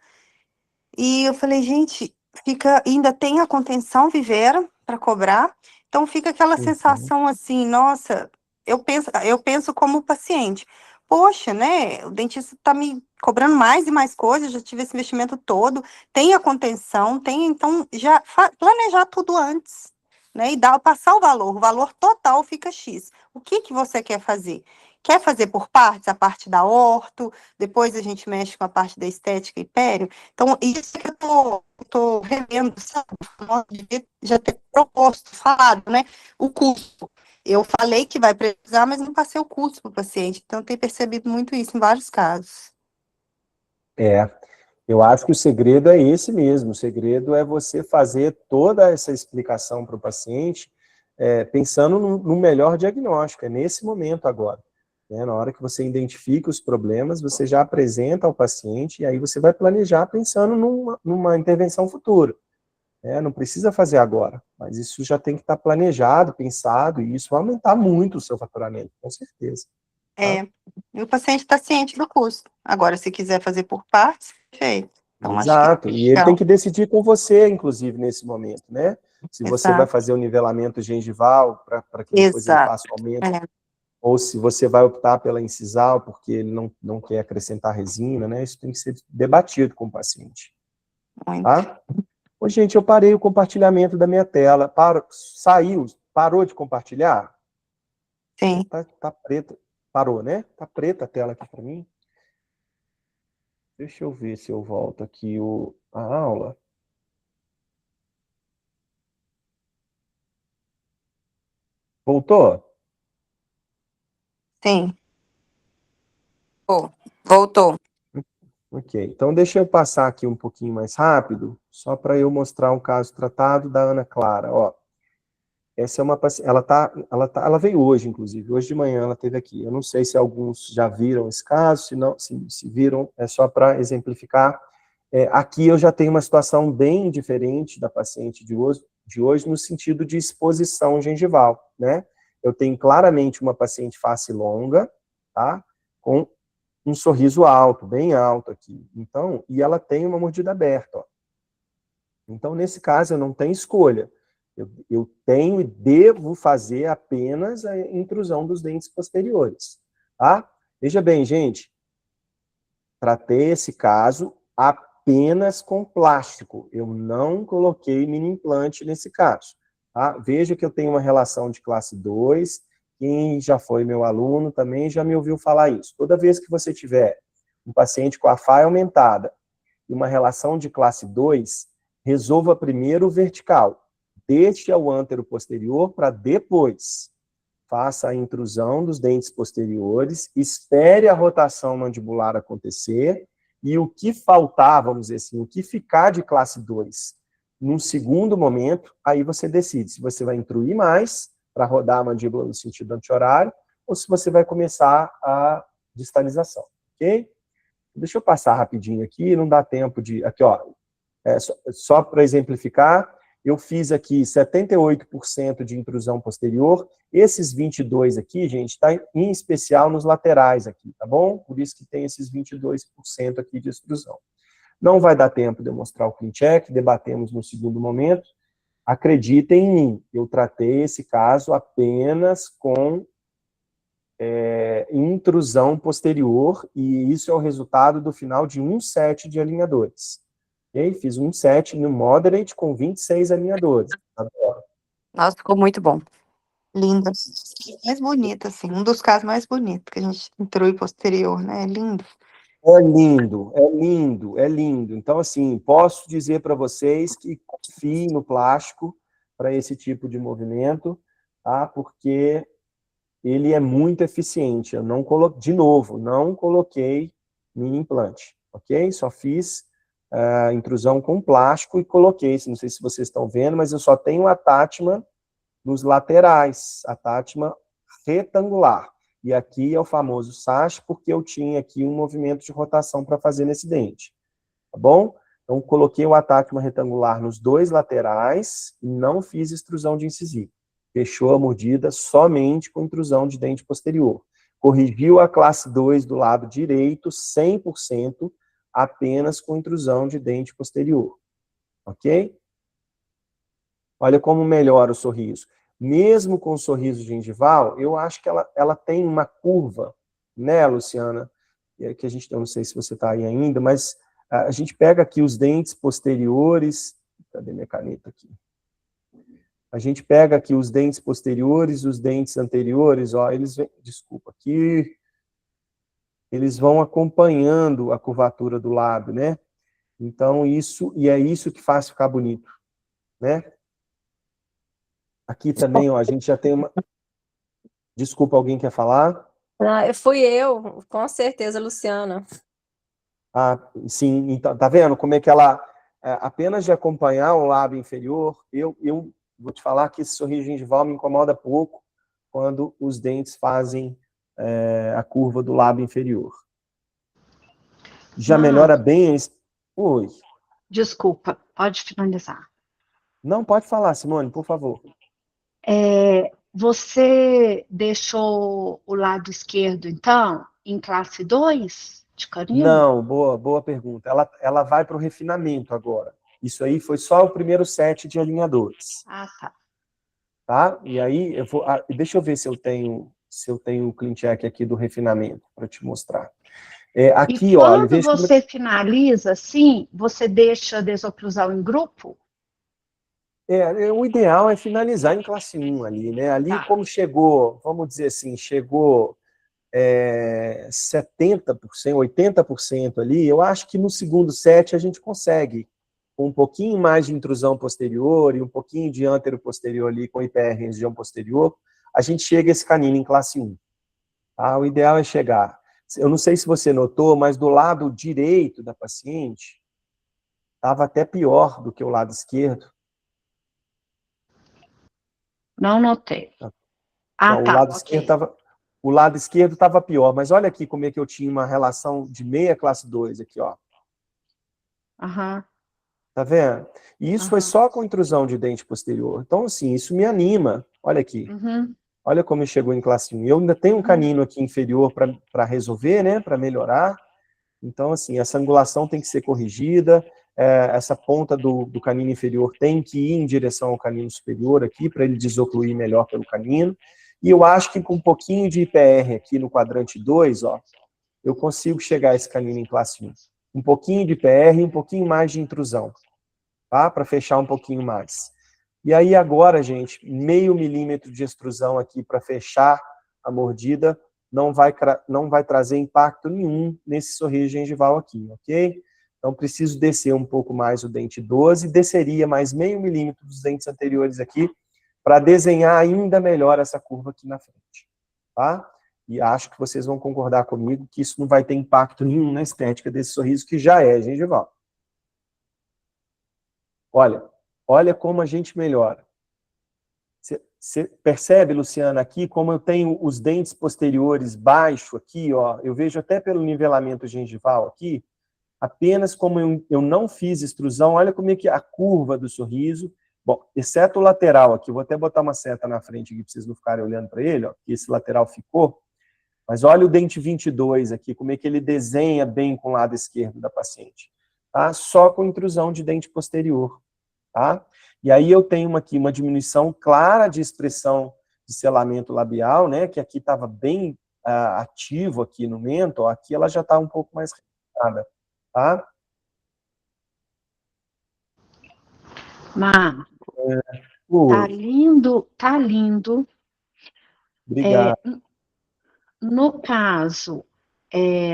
E eu falei, gente, fica, ainda tem a contenção Vivera para cobrar, então fica aquela Uhum. sensação assim, nossa, eu penso como paciente, poxa, né, o dentista está me cobrando mais e mais coisas, já tive esse investimento todo, tem a contenção, tem, então já planejar tudo antes, né, e passar o valor total fica X. O que que você quer fazer? Quer fazer por partes, a parte da orto, depois a gente mexe com a parte da estética e pério? Então, isso que eu tô revendo, sabe? Nós devia já ter proposto, falado, né? O custo. Eu falei que vai precisar, mas não passei o custo para o paciente. Então, eu tenho percebido muito isso em vários casos. Eu acho que o segredo é esse mesmo. O segredo é você fazer toda essa explicação para o paciente, pensando no melhor diagnóstico, é nesse momento agora. Né? Na hora que você identifica os problemas, você já apresenta ao paciente, e aí você vai planejar pensando numa intervenção futura. Não precisa fazer agora, mas isso já tem que estar planejado, pensado, e isso vai aumentar muito o seu faturamento, com certeza. E o paciente está ciente do custo. Agora, se quiser fazer por partes, perfeito. Então, Exato, acho que e ele tem que decidir com você, inclusive, nesse momento, né? Se você vai Exato. fazer o nivelamento gengival, para que depois ele Exato. faça o aumento, ou se você vai optar pela incisal, porque ele não quer acrescentar resina, né? Isso tem que ser debatido com o paciente. Muito. Tá? Ô, gente, eu parei o compartilhamento da minha tela. Parou de compartilhar? Sim. Tá preta. Parou, né? Tá preta a tela aqui para mim. Deixa eu ver se eu volto aqui a aula. Voltou? Sim. Voltou. Ok, então deixa eu passar aqui um pouquinho mais rápido, só para eu mostrar um caso tratado da Ana Clara. Ó, essa é uma paciente, ela veio hoje, inclusive, hoje de manhã ela esteve aqui. Eu não sei se alguns já viram esse caso, se não, se viram, é só para exemplificar. Aqui eu já tenho uma situação bem diferente da paciente de hoje no sentido de exposição gengival, né? Eu tenho claramente uma paciente face longa, tá? Com um sorriso alto, bem alto aqui. Então, e ela tem uma mordida aberta, ó. Então, nesse caso, eu não tenho escolha. Eu tenho e devo fazer apenas a intrusão dos dentes posteriores, tá? Veja bem, gente, tratei esse caso apenas com plástico. Eu não coloquei mini implante nesse caso, tá? Veja que eu tenho uma relação de classe 2, quem já foi meu aluno também já me ouviu falar isso. Toda vez que você tiver um paciente com a FA aumentada e uma relação de classe 2, resolva primeiro o vertical. Deixe o ântero posterior para depois. Faça a intrusão dos dentes posteriores, espere a rotação mandibular acontecer e o que faltar, vamos dizer assim, o que ficar de classe 2 num segundo momento, aí você decide se você vai intruir mais para rodar a mandíbula no sentido anti-horário ou se você vai começar a distalização, ok? Deixa eu passar rapidinho aqui, não dá tempo de... Aqui, ó, só para exemplificar, eu fiz aqui 78% de intrusão posterior. Esses 22 aqui, gente, está em especial nos laterais aqui, tá bom? Por isso que tem esses 22% aqui de extrusão. Não vai dar tempo de eu mostrar o clean check, debatemos no segundo momento. Acreditem em mim, eu tratei esse caso apenas com intrusão posterior, e isso é o resultado do final de um set de alinhadores. Okay? Fiz um set no moderate com 26 alinhadores. Adoro. Nossa, ficou muito bom. Linda. Mais bonita, assim. Um dos casos mais bonitos que a gente intrui posterior, né? Lindo. É lindo, é lindo, é lindo. Então, assim, posso dizer para vocês que confiem no plástico para esse tipo de movimento, tá? Porque ele é muito eficiente. Eu não coloquei, de novo, não coloquei mini implante, ok? Só fiz intrusão com plástico e coloquei, não sei se vocês estão vendo, mas eu só tenho attachment nos laterais, attachment retangular. E aqui é o famoso sash, porque eu tinha aqui um movimento de rotação para fazer nesse dente, tá bom? Então, coloquei o atáquima retangular nos 2 laterais e não fiz extrusão de incisivo. Fechou a mordida somente com intrusão de dente posterior. Corrigiu a classe 2 do lado direito, 100%, apenas com intrusão de dente posterior. Ok? Olha como melhora o sorriso. Mesmo com o sorriso gengival, eu acho que ela tem uma curva, né, Luciana? Que a gente, eu não sei se você está aí ainda, mas a gente pega aqui os dentes posteriores. Cadê minha caneta aqui? A gente pega aqui os dentes posteriores, os dentes anteriores, ó, eles vêm, desculpa, aqui, eles vão acompanhando a curvatura do lábio, né? Então, é isso que faz ficar bonito, né? Aqui também, ó, a gente já tem uma... Desculpa, alguém quer falar? Ah, fui eu, com certeza, Luciana. Ah, sim, então, tá vendo como é que ela, apenas de acompanhar o lábio inferior, eu vou te falar que esse sorriso gengival me incomoda pouco quando os dentes fazem a curva do lábio inferior. Já melhora bem... Oi. Desculpa, pode finalizar. Não, pode falar, Simone, por favor. Você deixou o lado esquerdo, então, em classe 2 de canino? Não, boa pergunta. Ela vai para o refinamento agora. Isso aí foi só o primeiro set de alinhadores. Ah, tá. Tá? E aí, deixa eu ver se eu tenho o clean check aqui do refinamento, para te mostrar. Aqui, e olha... quando você finaliza, assim, você deixa a desoclusão em grupo? O ideal é finalizar em classe 1 ali, né? Ali, tá. Como chegou, vamos dizer assim, chegou 70%, 80% ali, eu acho que no segundo set a gente consegue, com um pouquinho mais de intrusão posterior e um pouquinho de ântero posterior ali, com IPR em região posterior, a gente chega a esse canino em classe 1. Tá? O ideal é chegar. Eu não sei se você notou, mas do lado direito da paciente, estava até pior do que o lado esquerdo. Não notei. Então, o lado esquerdo estava pior, mas olha aqui como é que eu tinha uma relação de meia classe 2 aqui, ó. Uhum. Tá vendo? E isso foi só com intrusão de dente posterior. Então, assim, isso me anima. Olha aqui. Olha como chegou em classe 1. Eu ainda tenho um canino aqui inferior para resolver, né? Para melhorar. Então, assim, essa angulação tem que ser corrigida. Essa ponta do canino inferior tem que ir em direção ao canino superior aqui, para ele desocluir melhor pelo canino. E eu acho que com um pouquinho de IPR aqui no quadrante 2, ó, eu consigo chegar a esse canino em classe 1. Um pouquinho de IPR e um pouquinho mais de intrusão, tá? Para fechar um pouquinho mais. E aí agora, gente, 0,5 milímetro de extrusão aqui para fechar a mordida não vai trazer impacto nenhum nesse sorriso gengival aqui, ok? Então, preciso descer um pouco mais o dente 12, desceria mais 0,5 milímetro dos dentes anteriores aqui, para desenhar ainda melhor essa curva aqui na frente, tá? E acho que vocês vão concordar comigo que isso não vai ter impacto nenhum na estética desse sorriso, que já é gengival. Olha como a gente melhora. Você percebe, Luciana, aqui, como eu tenho os dentes posteriores baixo aqui, ó, eu vejo até pelo nivelamento gengival aqui, apenas como eu não fiz extrusão, olha como é que a curva do sorriso, bom, exceto o lateral aqui, eu vou até botar uma seta na frente aqui, para vocês não ficarem olhando para ele, ó, que esse lateral ficou, mas olha o dente 22 aqui, como é que ele desenha bem com o lado esquerdo da paciente, tá? Só com intrusão de dente posterior, tá? E aí eu tenho aqui uma diminuição clara de expressão de selamento labial, né, que aqui estava bem ativo aqui no mento, ó, aqui ela já está um pouco mais refinada, tá? Marco, tá lindo. Obrigado. No caso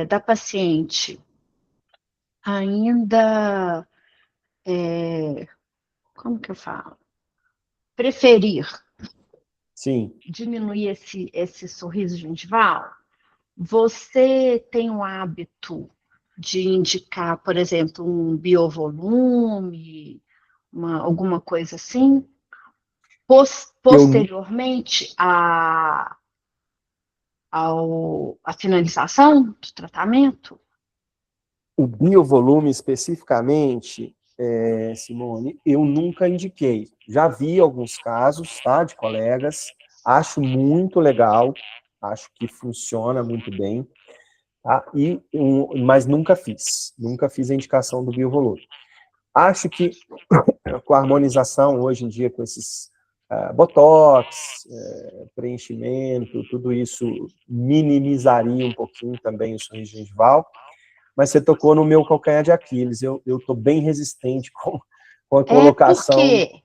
da paciente, ainda, como que eu falo? Preferir diminuir esse sorriso gengival, você tem o hábito de indicar, por exemplo, um biovolume, alguma coisa assim, posteriormente à finalização do tratamento? O biovolume especificamente, Simone, eu nunca indiquei. Já vi alguns casos, tá, de colegas, acho muito legal, acho que funciona muito bem, tá? Mas nunca fiz a indicação do biovolume. Acho que com a harmonização hoje em dia, com esses botox, preenchimento, tudo isso minimizaria um pouquinho também o sorriso gengival, mas você tocou no meu calcanhar de Aquiles, eu estou bem resistente com a colocação. Por quê?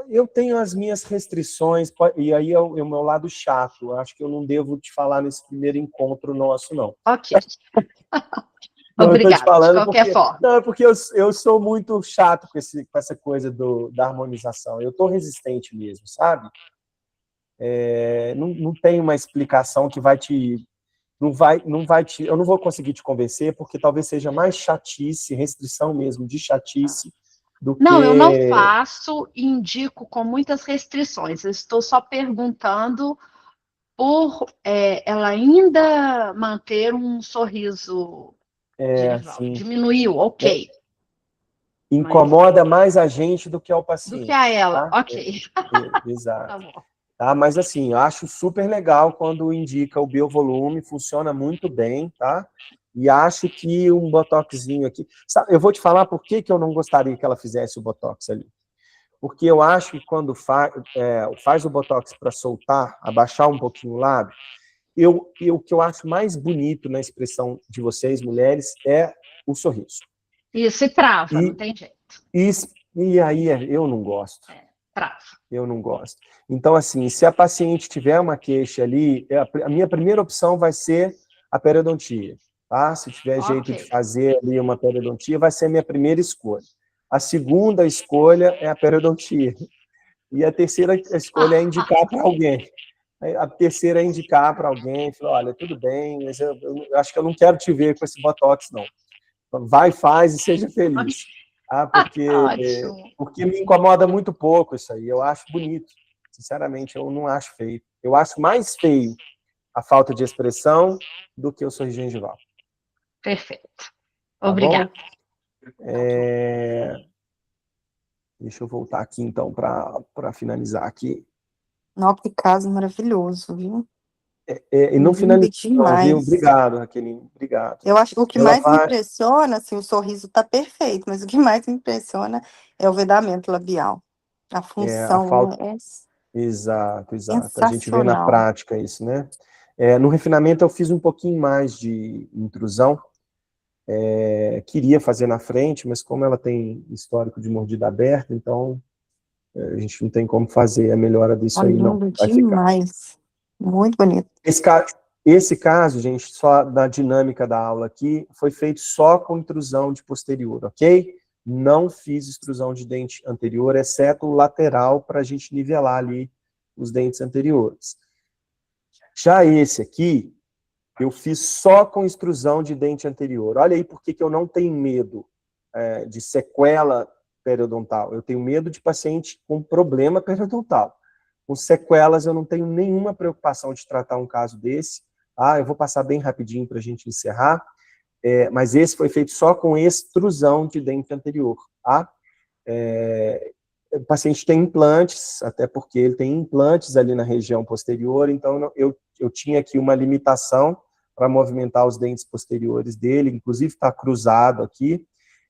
Eu tenho as minhas restrições, e aí é o meu lado chato, acho que eu não devo te falar nesse primeiro encontro nosso, não. Ok. Não, Obrigada, falando de qualquer forma. Não, é porque eu sou muito chato com essa coisa da harmonização. Eu estou resistente mesmo, sabe? Não tem uma explicação que vai te... eu não vou conseguir te convencer, porque talvez seja mais chatice, restrição mesmo de chatice, do que... Não, eu não faço e indico com muitas restrições. Eu estou só perguntando por ela ainda manter um sorriso gengival. Assim, Diminuiu, ok. incomoda mais a gente do que ao paciente. Do que a ela, tá? ok. Exato. Tá bom. Tá? Mas assim, eu acho super legal quando indica o biovolume, funciona muito bem, tá? E acho que um botoxinho aqui... Sabe, eu vou te falar por que eu não gostaria que ela fizesse o botox ali. Porque eu acho que quando faz o botox para soltar, abaixar um pouquinho o lábio, o que eu acho mais bonito na expressão de vocês, mulheres, é o sorriso. Isso, e trava, não tem jeito. E aí eu não gosto. Trava. Eu não gosto. Então, assim, se a paciente tiver uma queixa ali, a minha primeira opção vai ser a periodontia, tá? Se tiver jeito de fazer ali uma periodontia, vai ser a minha primeira escolha. A segunda escolha é a periodontia. E a terceira escolha é indicar para alguém. A terceira é indicar para alguém, falar, olha, tudo bem, mas eu acho que eu não quero te ver com esse botox, não. Vai, faz e seja feliz. Porque me incomoda muito pouco isso aí. Eu acho bonito. Sinceramente, eu não acho feio. Eu acho mais feio a falta de expressão do que o sorriso gengival. Perfeito. Tá Obrigada. Deixa eu voltar aqui, então, para finalizar aqui. Nossa, que caso maravilhoso, viu? E não finalizou, não, viu? Demais. Obrigado, Raqueline. Obrigado. Eu acho que o que mais me impressiona, assim, o sorriso tá perfeito, mas o que mais me impressiona é o vedamento labial. A função Exato. sensacional. A gente vê na prática isso, né? No refinamento eu fiz um pouquinho mais de intrusão. Queria fazer na frente, mas como ela tem histórico de mordida aberta, então a gente não tem como fazer a melhora disso aí, não. Vai demais. Muito bonito. Esse caso, gente, só da dinâmica da aula aqui, foi feito só com intrusão de posterior, ok? Não fiz extrusão de dente anterior, exceto o lateral, para a gente nivelar ali os dentes anteriores. Já esse aqui, eu fiz só com extrusão de dente anterior. Olha aí por que eu não tenho medo de sequela periodontal. Eu tenho medo de paciente com problema periodontal. Com sequelas, eu não tenho nenhuma preocupação de tratar um caso desse. Eu vou passar bem rapidinho para a gente encerrar. Mas esse foi feito só com extrusão de dente anterior. Tá? O paciente tem implantes, até porque ele tem implantes ali na região posterior, então eu tinha aqui uma limitação para movimentar os dentes posteriores dele, inclusive está cruzado aqui,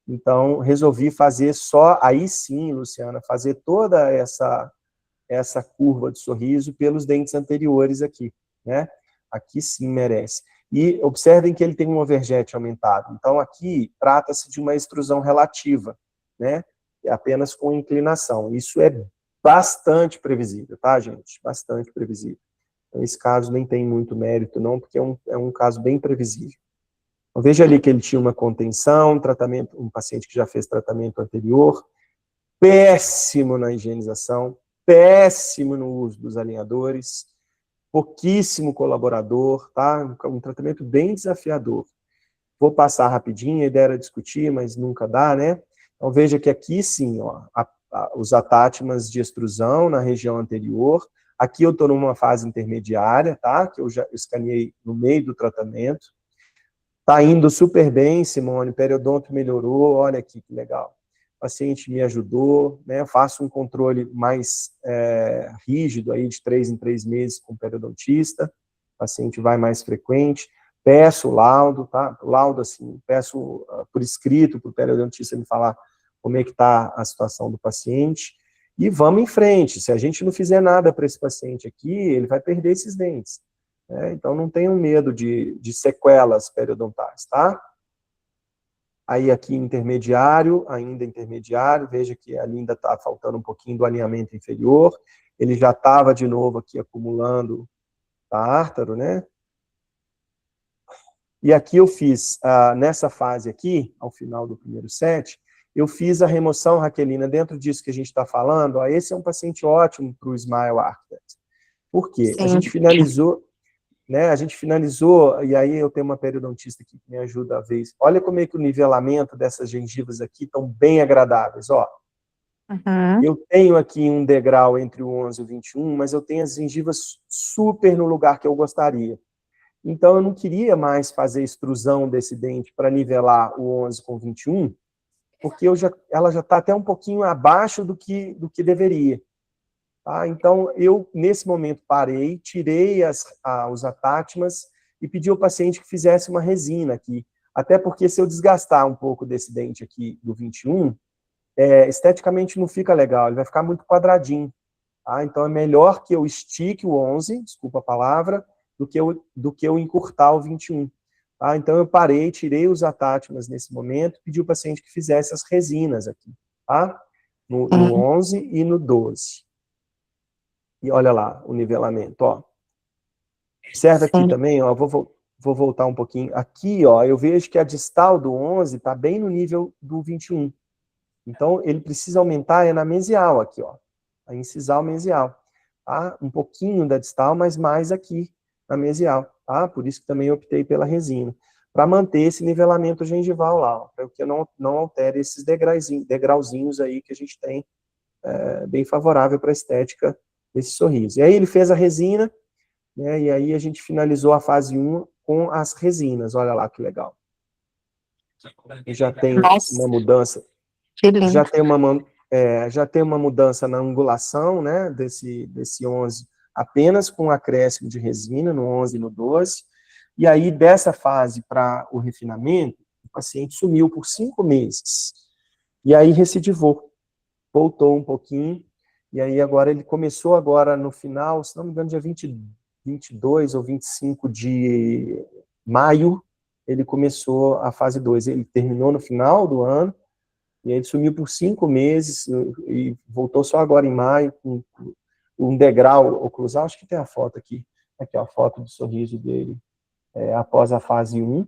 então resolvi fazer só, aí sim, Luciana, fazer toda essa curva de sorriso pelos dentes anteriores aqui, né? Aqui sim merece. E observem que ele tem um overjet aumentado, então aqui trata-se de uma extrusão relativa, né? Apenas com inclinação. Isso é bastante previsível, tá, gente? Bastante previsível. Então, esse caso nem tem muito mérito, não, porque é um caso bem previsível. Então, veja ali que ele tinha uma contenção, um paciente que já fez tratamento anterior, péssimo na higienização, péssimo no uso dos alinhadores, pouquíssimo colaborador, tá? Um tratamento bem desafiador. Vou passar rapidinho, a ideia era discutir, mas nunca dá, né? Então, veja que aqui, sim, ó, os atátimas de extrusão na região anterior. Aqui eu estou numa fase intermediária, tá? Que eu já escaneei no meio do tratamento. Tá indo super bem, Simone, periodonto melhorou, olha aqui que legal. O paciente me ajudou, né? Eu faço um controle mais rígido aí de 3 em 3 meses com o periodontista, o paciente vai mais frequente, peço o laudo, tá? O laudo, assim, peço por escrito para o periodontista me falar como é que está a situação do paciente, e vamos em frente. Se a gente não fizer nada para esse paciente aqui, ele vai perder esses dentes. Então, não tenham medo de sequelas periodontais, tá? Aí, aqui, intermediário, ainda intermediário, veja que ali ainda está faltando um pouquinho do alinhamento inferior, ele já estava, de novo, aqui acumulando tártaro, né? E aqui eu fiz, nessa fase aqui, ao final do primeiro set, eu fiz a remoção raquelina dentro disso que a gente está falando. Esse é um paciente ótimo para o Smile Architect. Por quê? Sim. A gente finalizou... Né, a gente finalizou, e aí eu tenho uma periodontista aqui que me ajuda a ver isso. Olha como é que o nivelamento dessas gengivas aqui estão bem agradáveis, ó. Uhum. Eu tenho aqui um degrau entre o 11 e o 21, mas eu tenho as gengivas super no lugar que eu gostaria. Então, eu não queria mais fazer extrusão desse dente para nivelar o 11 com o 21, porque ela já está até um pouquinho abaixo do que deveria. Tá? Então, eu, nesse momento, parei, tirei os atátimas e pedi ao paciente que fizesse uma resina aqui. Até porque, se eu desgastar um pouco desse dente aqui do 21, esteticamente não fica legal, ele vai ficar muito quadradinho. Tá? Então, é melhor que eu estique o 11, desculpa a palavra, do que eu encurtar o 21. Tá? Então, eu parei, tirei os atátimas nesse momento, pedi ao paciente que fizesse as resinas aqui. Tá? No 11 e no 12. E olha lá o nivelamento, ó. Observa aqui também, ó, vou voltar um pouquinho. Aqui, ó, eu vejo que a distal do 11 está bem no nível do 21. Então, ele precisa aumentar na mesial aqui, ó. A incisal mesial. Tá? Um pouquinho da distal, mas mais aqui na mesial. Tá? Por isso que também eu optei pela resina. Para manter esse nivelamento gengival lá, para que eu não altere esses degrauzinhos aí que a gente tem, bem favorável para a estética desse sorriso. E aí ele fez a resina, né, e aí a gente finalizou a fase 1 com as resinas. Olha lá que legal. Já tem uma mudança. Que lindo. Já tem uma mudança na angulação, né, desse 11, apenas com acréscimo de resina, no 11 e no 12. E aí, dessa fase para o refinamento, o paciente sumiu por 5 meses. E aí recidivou. Voltou um pouquinho. E aí agora ele começou agora no final, se não me engano, dia 22 ou 25 de maio, ele começou a fase 2. Ele terminou no final do ano, e aí ele sumiu por 5 meses, e voltou só agora em maio, com um degrau oclusal. Acho que tem a foto aqui. Aqui, ó, a foto do sorriso dele após a fase 1.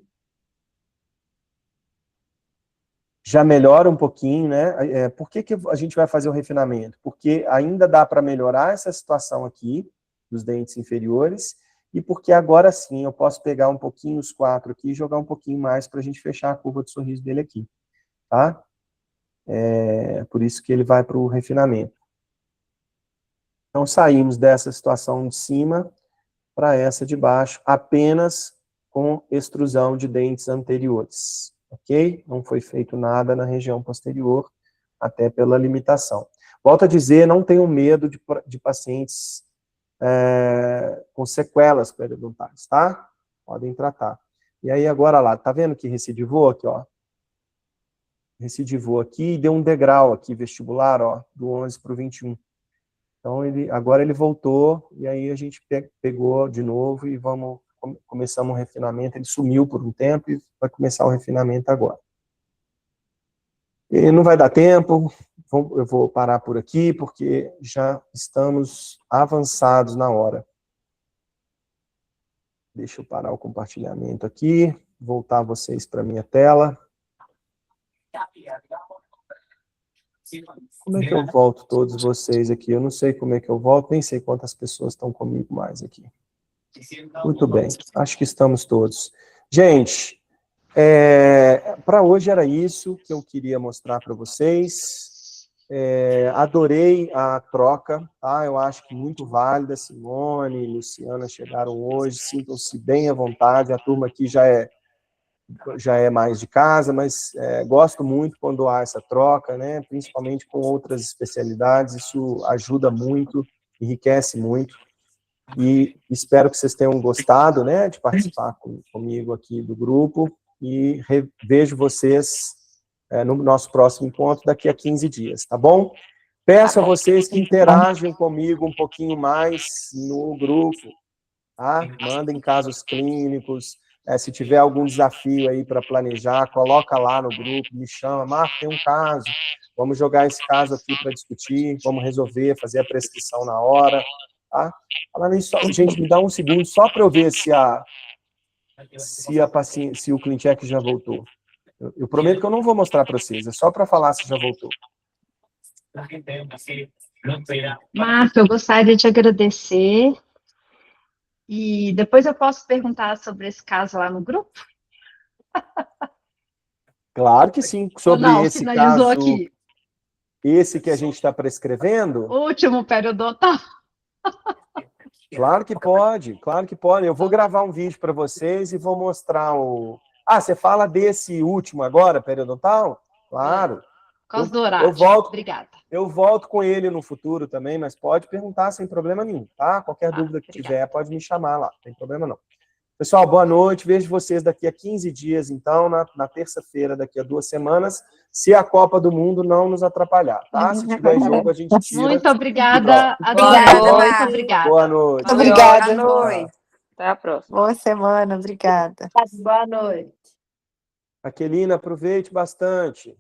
Já melhora um pouquinho, né? Por que a gente vai fazer o refinamento? Porque ainda dá para melhorar essa situação aqui, dos dentes inferiores, e porque agora sim eu posso pegar um pouquinho os 4 aqui e jogar um pouquinho mais para a gente fechar a curva de sorriso dele aqui, tá? Por isso que ele vai para o refinamento. Então, saímos dessa situação de cima para essa de baixo, apenas com extrusão de dentes anteriores. Ok? Não foi feito nada na região posterior, até pela limitação. Volto a dizer, não tenham medo de pacientes com sequelas periodontais, tá? Podem tratar. E aí, agora lá, tá vendo que recidivou aqui, ó? Recidivou aqui e deu um degrau aqui vestibular, ó, do 11 para o 21. Então, agora ele voltou, e aí a gente pegou de novo e começamos o refinamento. Ele sumiu por um tempo e vai começar o refinamento agora. E não vai dar tempo, eu vou parar por aqui, porque já estamos avançados na hora. Deixa eu parar o compartilhamento aqui, voltar vocês para a minha tela. Como é que eu volto todos vocês aqui? Eu não sei como é que eu volto, nem sei quantas pessoas estão comigo mais aqui. Muito bem, acho que estamos todos. Gente, para hoje era isso que eu queria mostrar para vocês. Adorei a troca, tá? Eu acho que muito válida. Simone e Luciana chegaram hoje, sintam-se bem à vontade. A turma aqui já já é mais de casa, mas gosto muito quando há essa troca, né? Principalmente com outras especialidades, isso ajuda muito, enriquece muito, e espero que vocês tenham gostado, né, de participar comigo aqui do grupo, e vejo vocês no nosso próximo encontro daqui a 15 dias, tá bom? Peço a vocês que interajam comigo um pouquinho mais no grupo, tá? Mandem casos clínicos, se tiver algum desafio aí para planejar, coloca lá no grupo, me chama, Marco, tem um caso, vamos jogar esse caso aqui para discutir, vamos resolver, fazer a prescrição na hora, tá? Falando isso, gente, me dá um segundo só para eu ver se o ClinCheck já voltou. Eu prometo que eu não vou mostrar para vocês, é só para falar se já voltou. Marco, eu gostaria de agradecer. E depois eu posso perguntar sobre esse caso lá no grupo? Claro que sim, sobre não, esse finalizou caso, aqui. esse que a gente está prescrevendo. Último periodontal. Claro que pode, claro que pode. Eu vou gravar um vídeo para vocês e vou mostrar o... Ah, você fala desse último agora, periodontal? Claro. Causa do horário. Eu volto. Obrigada. Eu volto com ele no futuro também, mas pode perguntar sem problema nenhum, tá? Qualquer dúvida que tiver, pode me chamar lá, não tem problema não. Pessoal, boa noite, vejo vocês daqui a 15 dias, então, na terça-feira, daqui a 2 semanas, se a Copa do Mundo não nos atrapalhar, tá? Se tiver jogo, a gente tira. Muito obrigada, Obrigada, muito obrigada. Boa noite. Muito obrigada. Boa noite. Até a próxima. Boa semana, obrigada. Boa noite. Aquelina, aproveite bastante.